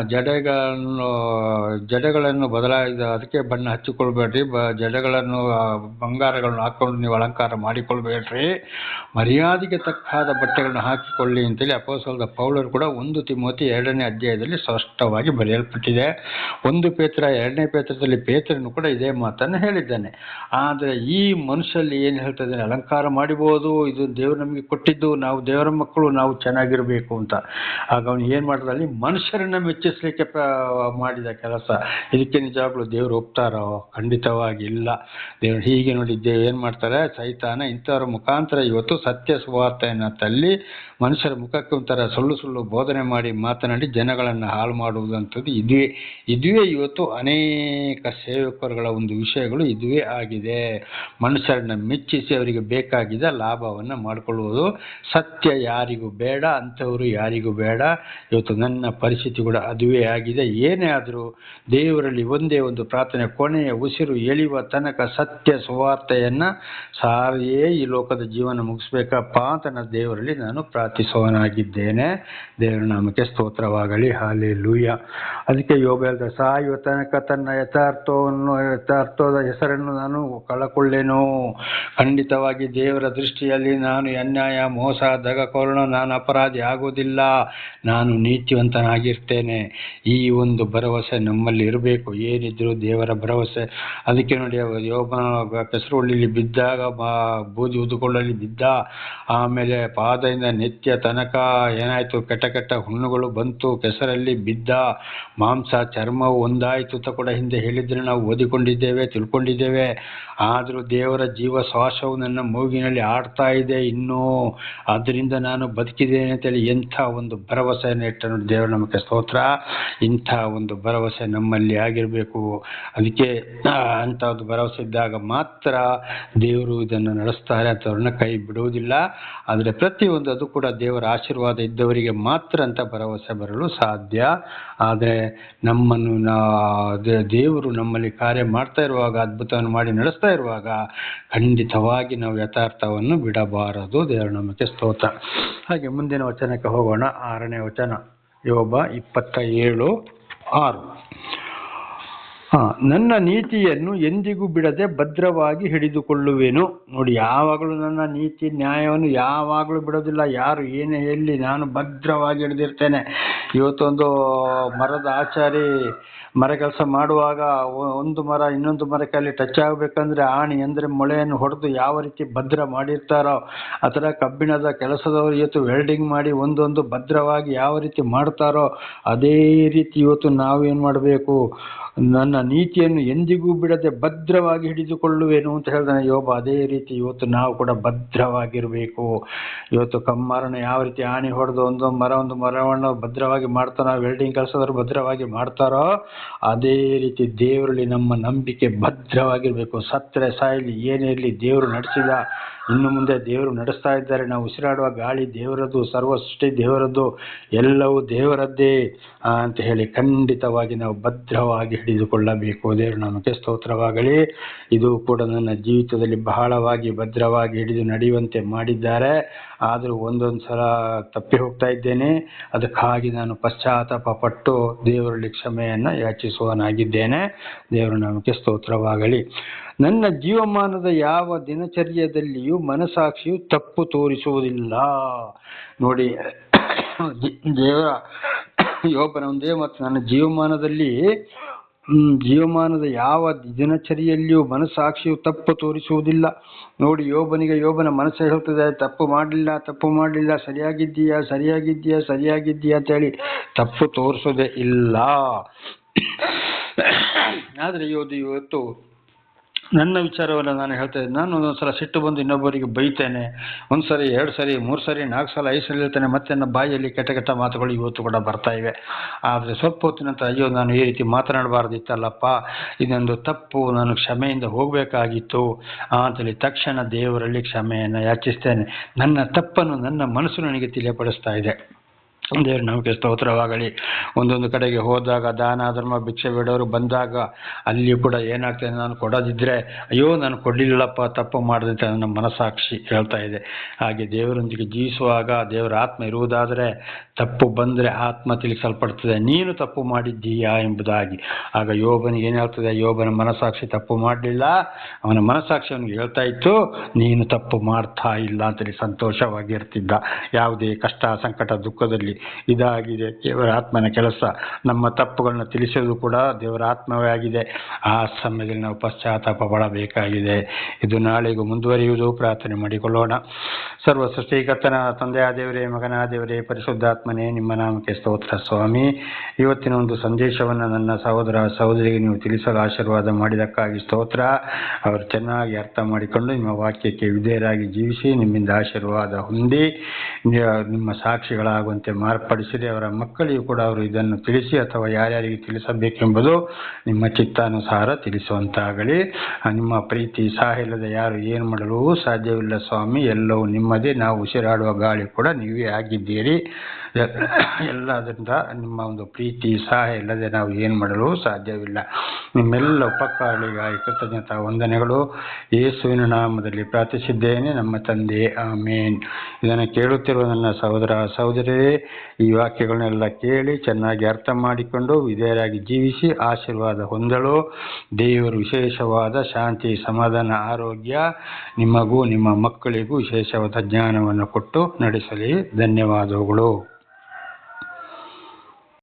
ಜಡೆಗಳನ್ನು ಬದಲಾಯಿದ ಅದಕ್ಕೆ ಬಣ್ಣ ಹಚ್ಚಿಕೊಳ್ಬೇಡ್ರಿ, ಜಡೆಗಳನ್ನು ಬಂಗಾರಗಳನ್ನು ಹಾಕ್ಕೊಂಡು ನೀವು ಅಲಂಕಾರ ಮಾಡಿಕೊಳ್ಬೇಡ್ರಿ, ಮರ್ಯಾದೆಗೆ ತಕ್ಕಾದ ಬಟ್ಟೆಗಳನ್ನು ಹಾಕಿಕೊಳ್ಳಿ ಅಂತೇಳಿ ಅಪೊಸ್ತಲನಾದ ಪೌಲರು ಕೂಡ 1 ತಿಮೋಥಿ 2ನೇ ಅಧ್ಯಾಯದಲ್ಲಿ ಸ್ಪಷ್ಟವಾಗಿ ಬರೆಯಲ್ಪಟ್ಟಿದೆ. 1 ಪೇತ್ರ 2ನೇ ಪೇತ್ರದಲ್ಲಿ ಪೇತ್ರನು ಕೂಡ ಇದೇ ಮಾತನ್ನು ಹೇಳಿದ್ದಾನೆ. ಆದರೆ ಈ ಮನುಷ್ಯಲ್ಲಿ ಏನು ಹೇಳ್ತಾ, ಅಲಂಕಾರ ಮಾಡಿಬೋದು, ಇದು ದೇವರು ನಮಗೆ ಕೊಟ್ಟಿದ್ದು, ನಾವು ದೇವರ ಮಕ್ಕಳು, ನಾವು ಚೆನ್ನಾಗಿರಬೇಕು ಅಂತ. ಆಗ ಅವನು ಏನು ಮಾಡಿದ, ಅಲ್ಲಿ ಮನುಷ್ಯರನ್ನ ಮೆಚ್ಚಿಸ್ಲಿಕ್ಕೆ ಮಾಡಿದ ಕೆಲಸ. ಇದಕ್ಕೆ ನಿಜವಾಗ್ಲೂ ದೇವರು ಒಪ್ತಾರೋ? ಖಂಡಿತವಾಗಿ ಇಲ್ಲ. ದೇವರು ಹೀಗೆ ನೋಡಿದ್ದೆ ಏನು ಮಾಡ್ತಾರೆ, ಸೈತಾನ ಇಂಥವ್ರ ಮುಖಾಂತರ ಇವತ್ತು ಸತ್ಯ ಸುವಾರ್ತೆಯನ್ನು ತಲ್ಲಿ ಮನುಷ್ಯರ ಮುಖಕ್ಕೆ ಒಂಥರ ಸುಳ್ಳು ಬೋಧನೆ ಮಾಡಿ ಮಾತನಾಡಿ ಜನಗಳನ್ನು ಹಾಳು ಮಾಡುವುದಂಥದ್ದು ಇದುವೇ ಇವತ್ತು ಅನೇಕ ಸೇವಕರುಗಳ ಒಂದು ವಿಷಯಗಳು ಇದುವೇ ಆಗಿದೆ. ಮನುಷ್ಯರನ್ನ ಮೆಚ್ಚಿಸಿ ಅವರಿಗೆ ಬೇಕಾಗಿದ್ದ ಲಾಭವನ್ನು ಮಾಡಿಕೊಳ್ಳುವುದು. ಸತ್ಯ ಯಾರಿಗೂ ಬೇಡ, ಅಂಥವರು ಯಾರಿಗೂ ಬೇಡ. ಇವತ್ತು ನನ್ನ ಪರಿಸ್ಥಿತಿ ಕೂಡ ಅದುವೇ ಆಗಿದೆ. ಏನೇ ಆದರೂ ದೇವರಲ್ಲಿ ಒಂದೇ ಒಂದು ಪ್ರಾರ್ಥನೆ, ಕೊನೆಯ ಉಸಿರು ಎಳೆಯುವ ತನಕ ಸತ್ಯ ಸುವಾರ್ತೆಯನ್ನು ಸಾರಿಯೇ ಈ ಲೋಕದ ಜೀವನ ಮುಗಿಸ್ಬೇಕಪ್ಪ ಅಂತ ನನ್ನ ದೇವರಲ್ಲಿ ನಾನು ಪ್ರಾರ್ಥಿಸುವವನಾಗಿದ್ದೇನೆ. ದೇವರ ನಾಮಕ್ಕೆ ಸ್ತೋತ್ರವಾಗಲಿ. ಹಲ್ಲೆಲೂಯಾ. ಅದಕ್ಕೆ ಯೋಬ ಹೇಳ್ದ, ಸಾಯುವ ತನಕ ತನ್ನ ಯಥಾರ್ಥದ ಹೆಸರನ್ನು ನಾನು ಕಳಕೊಳ್ಳೆನು. ಖಂಡಿತವಾಗಿ ದೇವರ ದೃಷ್ಟಿಯಲ್ಲಿ ನಾನು ಅನ್ಯಾಯ, ಮೋಸ, ದಗಕೋರನು, ನಾನು ಅಪರಾಧಿ ಆಗುವುದಿಲ್ಲ, ನಾನು ನೀತಿವಂತನಾಗಿರ್ತೇನೆ. ಈ ಒಂದು ಭರವಸೆ ನಮ್ಮಲ್ಲಿ ಇರಬೇಕು. ಏನಿದ್ರು ದೇವರ ಭರವಸೆ. ಅದಕ್ಕೆ ನೋಡಿ, ಯೋಬನ ಕೆಸರುಳ್ಳಿಲಿ ಬಿದ್ದಾಗ, ಬೂದಿ ಉದುಕೊಳ್ಳಲ್ಲಿ ಬಿದ್ದ, ಆಮೇಲೆ ಪಾದದಿಂದ ನೆತ್ತಿಯ ತನಕ ಏನಾಯಿತು, ಕೆಟ್ಟ ಹುಣ್ಣುಗಳು ಬಂತು, ಕೆಸರಲ್ಲಿ ಬಿದ್ದ, ಮಾಂಸ ಚರ್ಮವು ಒಂದಾಯಿತು ಅಂತ ಕೂಡ ಹಿಂದೆ ಹೇಳಿದ್ರೆ ನಾವು ಓದಿಕೊಂಡಿದ್ದೇವೆ, ತಿಳ್ಕೊಂಡಿದ್ದೇವೆ. ಆದರೂ ದೇವರ ಜೀವ ಶ್ವಾಸವು ನನ್ನ ಮೂಗಿನಲ್ಲಿ ಆಡ್ತಾ ಇದೆ ಇನ್ನೂ, ಆದ್ದರಿಂದ ನಾನು ಬದುಕಿದ್ದೇನೆ ಅಂತೇಳಿ ಎಂಥ ಒಂದು ಭರವಸೆಯನ್ನು ಇಟ್ಟನು. ದೇವರು ನಮಗೆ ಸ್ತೋತ್ರ. ಇಂಥ ಒಂದು ಭರವಸೆ ನಮ್ಮಲ್ಲಿ ಆಗಿರಬೇಕು. ಅದಕ್ಕೆ ಅಂಥ ಒಂದು ಭರವಸೆ ಇದ್ದಾಗ ಮಾತ್ರ ದೇವರು ಇದನ್ನು ನಡೆಸ್ತಾರೆ, ಅಂಥವ್ರನ್ನ ಕೈ ಬಿಡುವುದಿಲ್ಲ. ಆದರೆ ಪ್ರತಿಯೊಂದು ಅದು ಕೂಡ ದೇವರ ಆಶೀರ್ವಾದ ಇದ್ದವರಿಗೆ ಮಾತ್ರ ಅಂತ ಭರವಸೆ ಬರಲು ಸಾಧ್ಯ. ಆದರೆ ನಮ್ಮನ್ನು ದೇವರು ನಮ್ಮಲ್ಲಿ ಕಾರ್ಯ ಮಾಡ್ತಾ ಇರುವಾಗ, ಅದ್ಭುತವನ್ನು ಮಾಡಿ ನಡೆಸ್ತಾ ಇರುವಾಗ ಖಂಡಿತವಾಗಿ ನಾವು ಯಥಾರ್ಥವನ್ನು ಬಿಡಬಾರದು. ದೇವರು ನಮಗೆ ಸ್ತೋತ್ರ. ಹಾಗೆ ಮುಂದಿನ ವಚನಕ್ಕೆ ಹೋಗೋಣ. 6ನೇ ವಚನ, ಯೋಬ 27:6. ನನ್ನ ನೀತಿಯನ್ನು ಎಂದಿಗೂ ಬಿಡದೆ ಭದ್ರವಾಗಿ ಹಿಡಿದುಕೊಳ್ಳುವೆನು. ನೋಡಿ, ಯಾವಾಗಲೂ ನನ್ನ ನೀತಿ ನ್ಯಾಯವನ್ನು ಯಾವಾಗಲೂ ಬಿಡೋದಿಲ್ಲ. ಯಾರು ಏನೇ ಹೇಳಿ ನಾನು ಭದ್ರವಾಗಿ ಹಿಡಿದಿರ್ತೇನೆ. ಇವತ್ತೊಂದು ಮರದ ಆಚಾರಿ ಮರ ಕೆಲಸ ಮಾಡುವಾಗ ಒಂದು ಮರ ಇನ್ನೊಂದು ಮರಕ್ಕೆ ಅಲ್ಲಿ ಟಚ್ ಆಗಬೇಕಂದ್ರೆ ಆಣಿ ಅಂದರೆ ಮೊಳೆಯನ್ನು ಹೊಡೆದು ಯಾವ ರೀತಿ ಭದ್ರ ಮಾಡಿರ್ತಾರೋ ಆ ಥರ ಕಬ್ಬಿಣದ ಕೆಲಸದವರು ಇವತ್ತು ವೆಲ್ಡಿಂಗ್ ಮಾಡಿ ಒಂದೊಂದು ಭದ್ರವಾಗಿ ಯಾವ ರೀತಿ ಮಾಡ್ತಾರೋ ಅದೇ ರೀತಿ ಇವತ್ತು ನಾವೇನು ಮಾಡಬೇಕು, ನನ್ನ ನೀತಿಯನ್ನು ಎಂದಿಗೂ ಬಿಡದೆ ಭದ್ರವಾಗಿ ಹಿಡಿದುಕೊಳ್ಳುವೆನು ಅಂತ ಹೇಳ್ತಾನೆ ಯೋಬ. ಅದೇ ರೀತಿ ಇವತ್ತು ನಾವು ಕೂಡ ಭದ್ರವಾಗಿರಬೇಕು. ಇವತ್ತು ಕಮ್ಮಾರನ ಯಾವ ರೀತಿ ಆಣಿ ಹೊಡೆದು ಒಂದು ಮರವನ್ನು ಭದ್ರವಾಗಿ ಮಾಡ್ತಾರೋ, ವೆಲ್ಡಿಂಗ್ ಕೆಲಸದವರು ಭದ್ರವಾಗಿ ಮಾಡ್ತಾರೋ ಅದೇ ರೀತಿ ದೇವರಲ್ಲಿ ನಮ್ಮ ನಂಬಿಕೆ ಭದ್ರವಾಗಿರಬೇಕು. ಸತ್ತರೆ ಸಾಯಲಿ ಏನೇ ಇರಲಿ, ದೇವರು ನಡೆಸಿದ, ಇನ್ನು ಮುಂದೆ ದೇವರು ನಡೆಸ್ತಾ ಇದ್ದಾರೆ. ನಾವು ಉಸಿರಾಡುವ ಗಾಳಿ ದೇವರದ್ದು, ಸರ್ವ ಸೃಷ್ಟಿ ದೇವರದ್ದು, ಎಲ್ಲವೂ ದೇವರದ್ದೇ ಅಂತ ಹೇಳಿ ಖಂಡಿತವಾಗಿ ನಾವು ಭದ್ರವಾಗಿ ಹಿಡಿದುಕೊಳ್ಳಬೇಕು. ದೇವರು ನಮಗೆ ಸ್ತೋತ್ರವಾಗಲಿ. ಇದು ಕೂಡ ನನ್ನ ಜೀವಿತದಲ್ಲಿ ಬಹಳವಾಗಿ ಭದ್ರವಾಗಿ ಹಿಡಿದು ನಡೆಯುವಂತೆ ಮಾಡಿದ್ದಾರೆ. ಆದರೂ ಒಂದೊಂದು ಸಲ ತಪ್ಪಿ ಹೋಗ್ತಾ ಇದ್ದೇನೆ. ಅದಕ್ಕಾಗಿ ನಾನು ಪಶ್ಚಾತ್ತಾಪ ಪಟ್ಟು ದೇವರಲ್ಲಿ ಕ್ಷಮೆಯನ್ನು ಯಾಚಿಸುವನಾಗಿದ್ದೇನೆ. ದೇವರು ನಮಗೆ ಸ್ತೋತ್ರವಾಗಲಿ. ನನ್ನ ಜೀವಮಾನದ ಯಾವ ದಿನಚರ್ಯದಲ್ಲಿಯೂ ಮನಸಾಕ್ಷಿಯು ತಪ್ಪು ತೋರಿಸುವುದಿಲ್ಲ. ನೋಡಿ, ದೇವರ ಯೋಬನ ಒಂದೇ ಮತ್ತು ನನ್ನ ಜೀವಮಾನದ ಯಾವ ದಿನಚರಿಯಲ್ಲಿಯೂ ಮನಸ್ಸಾಕ್ಷಿಯು ತಪ್ಪು ತೋರಿಸುವುದಿಲ್ಲ. ನೋಡಿ, ಯೋಬನ ಮನಸ್ಸು ಹೇಳ್ತದೆ, ತಪ್ಪು ಮಾಡಲಿಲ್ಲ, ಸರಿಯಾಗಿದ್ದೀಯಾ ಅಂತೇಳಿ ತಪ್ಪು ತೋರಿಸೋದೇ ಇಲ್ಲ. ಆದರೆ ಇವತ್ತು ನನ್ನ ವಿಚಾರವನ್ನು ನಾನು ಹೇಳ್ತಾ ಇದ್ದೆ. ನಾನು ಒಂದೊಂದ್ಸಲ ಸಿಟ್ಟು ಬಂದು ಇನ್ನೊಬ್ಬರಿಗೆ ಬೈತೇನೆ. 1 ಸರಿ 2 ಸರಿ 3 ಸರಿ 4 ಸಲ 5 ಸಲ ಹೇಳ್ತೇನೆ. ಮತ್ತೆ ನನ್ನ ಬಾಯಲ್ಲಿ ಕೆಟ್ಟ ಮಾತುಗಳು ಇವತ್ತು ಕೂಡ ಬರ್ತಾ ಇವೆ. ಆದರೆ ಸ್ವಲ್ಪ ಹೊತ್ತಿನ ನಂತರ ಅಯ್ಯೋ, ನಾನು ಈ ರೀತಿ ಮಾತನಾಡಬಾರ್ದಿತ್ತಲ್ಲಪ್ಪ, ಇದೊಂದು ತಪ್ಪು, ನಾನು ಕ್ಷಮೆಯಿಂದ ಹೋಗಬೇಕಾಗಿತ್ತು ಅಂತೇಳಿ ತಕ್ಷಣ ದೇವರಲ್ಲಿ ಕ್ಷಮೆಯನ್ನು ಯಾಚಿಸ್ತೇನೆ. ನನ್ನ ತಪ್ಪನ್ನು ನನ್ನ ಮನಸ್ಸು ನನಗೆ ತಿಳಿಯಪಡಿಸ್ತಾ ಇದೆ. ದೇವರು ನಮಗೆ ಸ್ತೋತ್ರವಾಗಲಿ. ಒಂದೊಂದು ಕಡೆಗೆ ಹೋದಾಗ ದಾನ ಧರ್ಮ ಭಿಕ್ಷೆ ಬೇಡವರು ಬಂದಾಗ ಅಲ್ಲಿಯೂ ಕೂಡ ಏನಾಗ್ತದೆ, ನಾನು ಕೊಡೋದಿದ್ರೆ ಅಯ್ಯೋ ನಾನು ಕೊಡಲಿಲ್ಲಪ್ಪ, ತಪ್ಪು ಮಾಡಿದಂತೆ ನನ್ನ ಮನಸ್ಸಾಕ್ಷಿ ಹೇಳ್ತಾ ಇದೆ. ಹಾಗೆ ದೇವರೊಂದಿಗೆ ಜೀವಿಸುವಾಗ ದೇವರ ಆತ್ಮ ಇರುವುದಾದರೆ ತಪ್ಪು ಬಂದರೆ ಆತ್ಮ ತಿಳಿಸಲ್ಪಡ್ತದೆ, ನೀನು ತಪ್ಪು ಮಾಡಿದ್ದೀಯಾ ಎಂಬುದಾಗಿ. ಆಗ ಯೋಬನಿಗೆ ಏನು ಹೇಳ್ತದೆ, ಯೋಬನ ಮನಸ್ಸಾಕ್ಷಿ ತಪ್ಪು ಮಾಡಲಿಲ್ಲ, ಅವನ ಮನಸ್ಸಾಕ್ಷಿ ಅವನಿಗೆ ಹೇಳ್ತಾ ಇತ್ತು ನೀನು ತಪ್ಪು ಮಾಡ್ತಾ ಇಲ್ಲ ಅಂತೇಳಿ ಸಂತೋಷವಾಗಿರ್ತಿದ್ದ. ಯಾವುದೇ ಕಷ್ಟ ಸಂಕಟ ದುಃಖದಲ್ಲಿ ಇದಾಗಿದೆ ದೇವರ ಆತ್ಮನ ಕೆಲಸ. ನಮ್ಮ ತಪ್ಪುಗಳನ್ನ ತಿಳಿಸೋದು ಕೂಡ ದೇವರ ಆತ್ಮವೇ ಆಗಿದೆ. ಆ ಸಮಯದಲ್ಲಿ ನಾವು ಪಶ್ಚಾತ್ತಾಪ ಪಡಬೇಕಾಗಿದೆ. ಇದು ನಾಳೆಗೂ ಮುಂದುವರಿಯುವುದು. ಪ್ರಾರ್ಥನೆ ಮಾಡಿಕೊಳ್ಳೋಣ. ಸರ್ವ ಸೃಷ್ಟಿಕರ್ತನ ತಂದೆಯ ದೇವರೇ, ಮಗನ ದೇವರೇ, ಪರಿಶುದ್ಧಾತ್ಮನೇ, ನಿಮ್ಮ ನಾಮಕ್ಕೆ ಸ್ತೋತ್ರ ಸ್ವಾಮಿ. ಇವತ್ತಿನ ಒಂದು ಸಂದೇಶವನ್ನು ನನ್ನ ಸಹೋದರ ಸಹೋದರಿಗೆ ನೀವು ತಿಳಿಸಲು ಆಶೀರ್ವಾದ ಮಾಡಿದ್ದಕ್ಕಾಗಿ ಸ್ತೋತ್ರ. ಅವರು ಚೆನ್ನಾಗಿ ಅರ್ಥ ಮಾಡಿಕೊಂಡು ನಿಮ್ಮ ವಾಕ್ಯಕ್ಕೆ ವಿಧೇಯರಾಗಿ ಜೀವಿಸಿ ನಿಮ್ಮಿಂದ ಆಶೀರ್ವಾದ ಹೊಂದಿ ನಿಮ್ಮ ಸಾಕ್ಷಿಗಳಾಗುವಂತೆ ಮಾರ್ಪಡಿಸಿದೆ. ಅವರ ಮಕ್ಕಳಿಗೂ ಕೂಡ ಅವರು ಇದನ್ನು ತಿಳಿಸಿ ಅಥವಾ ಯಾರ್ಯಾರಿಗೆ ತಿಳಿಸಬೇಕೆಂಬುದು ನಿಮ್ಮ ಚಿತ್ತಾನುಸಾರ ತಿಳಿಸುವಂತಾಗಲಿ. ನಿಮ್ಮ ಪ್ರೀತಿ ಸಹಾಯ ಯಾರು ಏನು ಮಾಡಲು ಸಾಧ್ಯವಿಲ್ಲ ಸ್ವಾಮಿ. ಎಲ್ಲವೂ ನಿಮ್ಮದೇ. ನಾವು ಉಸಿರಾಡುವ ಗಾಳಿ ಕೂಡ ನೀವೇ ಆಗಿದ್ದೀರಿ. ಎಲ್ಲದರಿಂದ ನಿಮ್ಮ ಒಂದು ಪ್ರೀತಿ ಸಹಾಯ ಇಲ್ಲದೆ ನಾವು ಏನು ಮಾಡಲು ಸಾಧ್ಯವಿಲ್ಲ. ನಿಮ್ಮೆಲ್ಲ ಉಪಕಾರಗಳಿಗಾಗಿ ಕೃತಜ್ಞತಾ ವಂದನೆಗಳು. ಯೇಸುವಿನ ನಾಮದಲ್ಲಿ ಪ್ರಾರ್ಥಿಸಿದ್ದೇನೆ ನಮ್ಮ ತಂದೆ, ಆಮೇನ್. ಇದನ್ನು ಕೇಳುತ್ತಿರುವ ನನ್ನ ಸಹೋದರ ಸಹೋದರಿಯರೇ, ಈ ವಾಕ್ಯಗಳನ್ನೆಲ್ಲ ಕೇಳಿ ಚೆನ್ನಾಗಿ ಅರ್ಥ ಮಾಡಿಕೊಂಡು ವಿಧೇಯರಾಗಿ ಜೀವಿಸಿ ಆಶೀರ್ವಾದ ಹೊಂದಲು ದೇವರು ವಿಶೇಷವಾದ ಶಾಂತಿ, ಸಮಾಧಾನ, ಆರೋಗ್ಯ ನಿಮಗೂ ನಿಮ್ಮ ಮಕ್ಕಳಿಗೂ ವಿಶೇಷವಾದ ಜ್ಞಾನವನ್ನು ಕೊಟ್ಟು ನಡೆಸಲಿ. ಧನ್ಯವಾದಗಳು.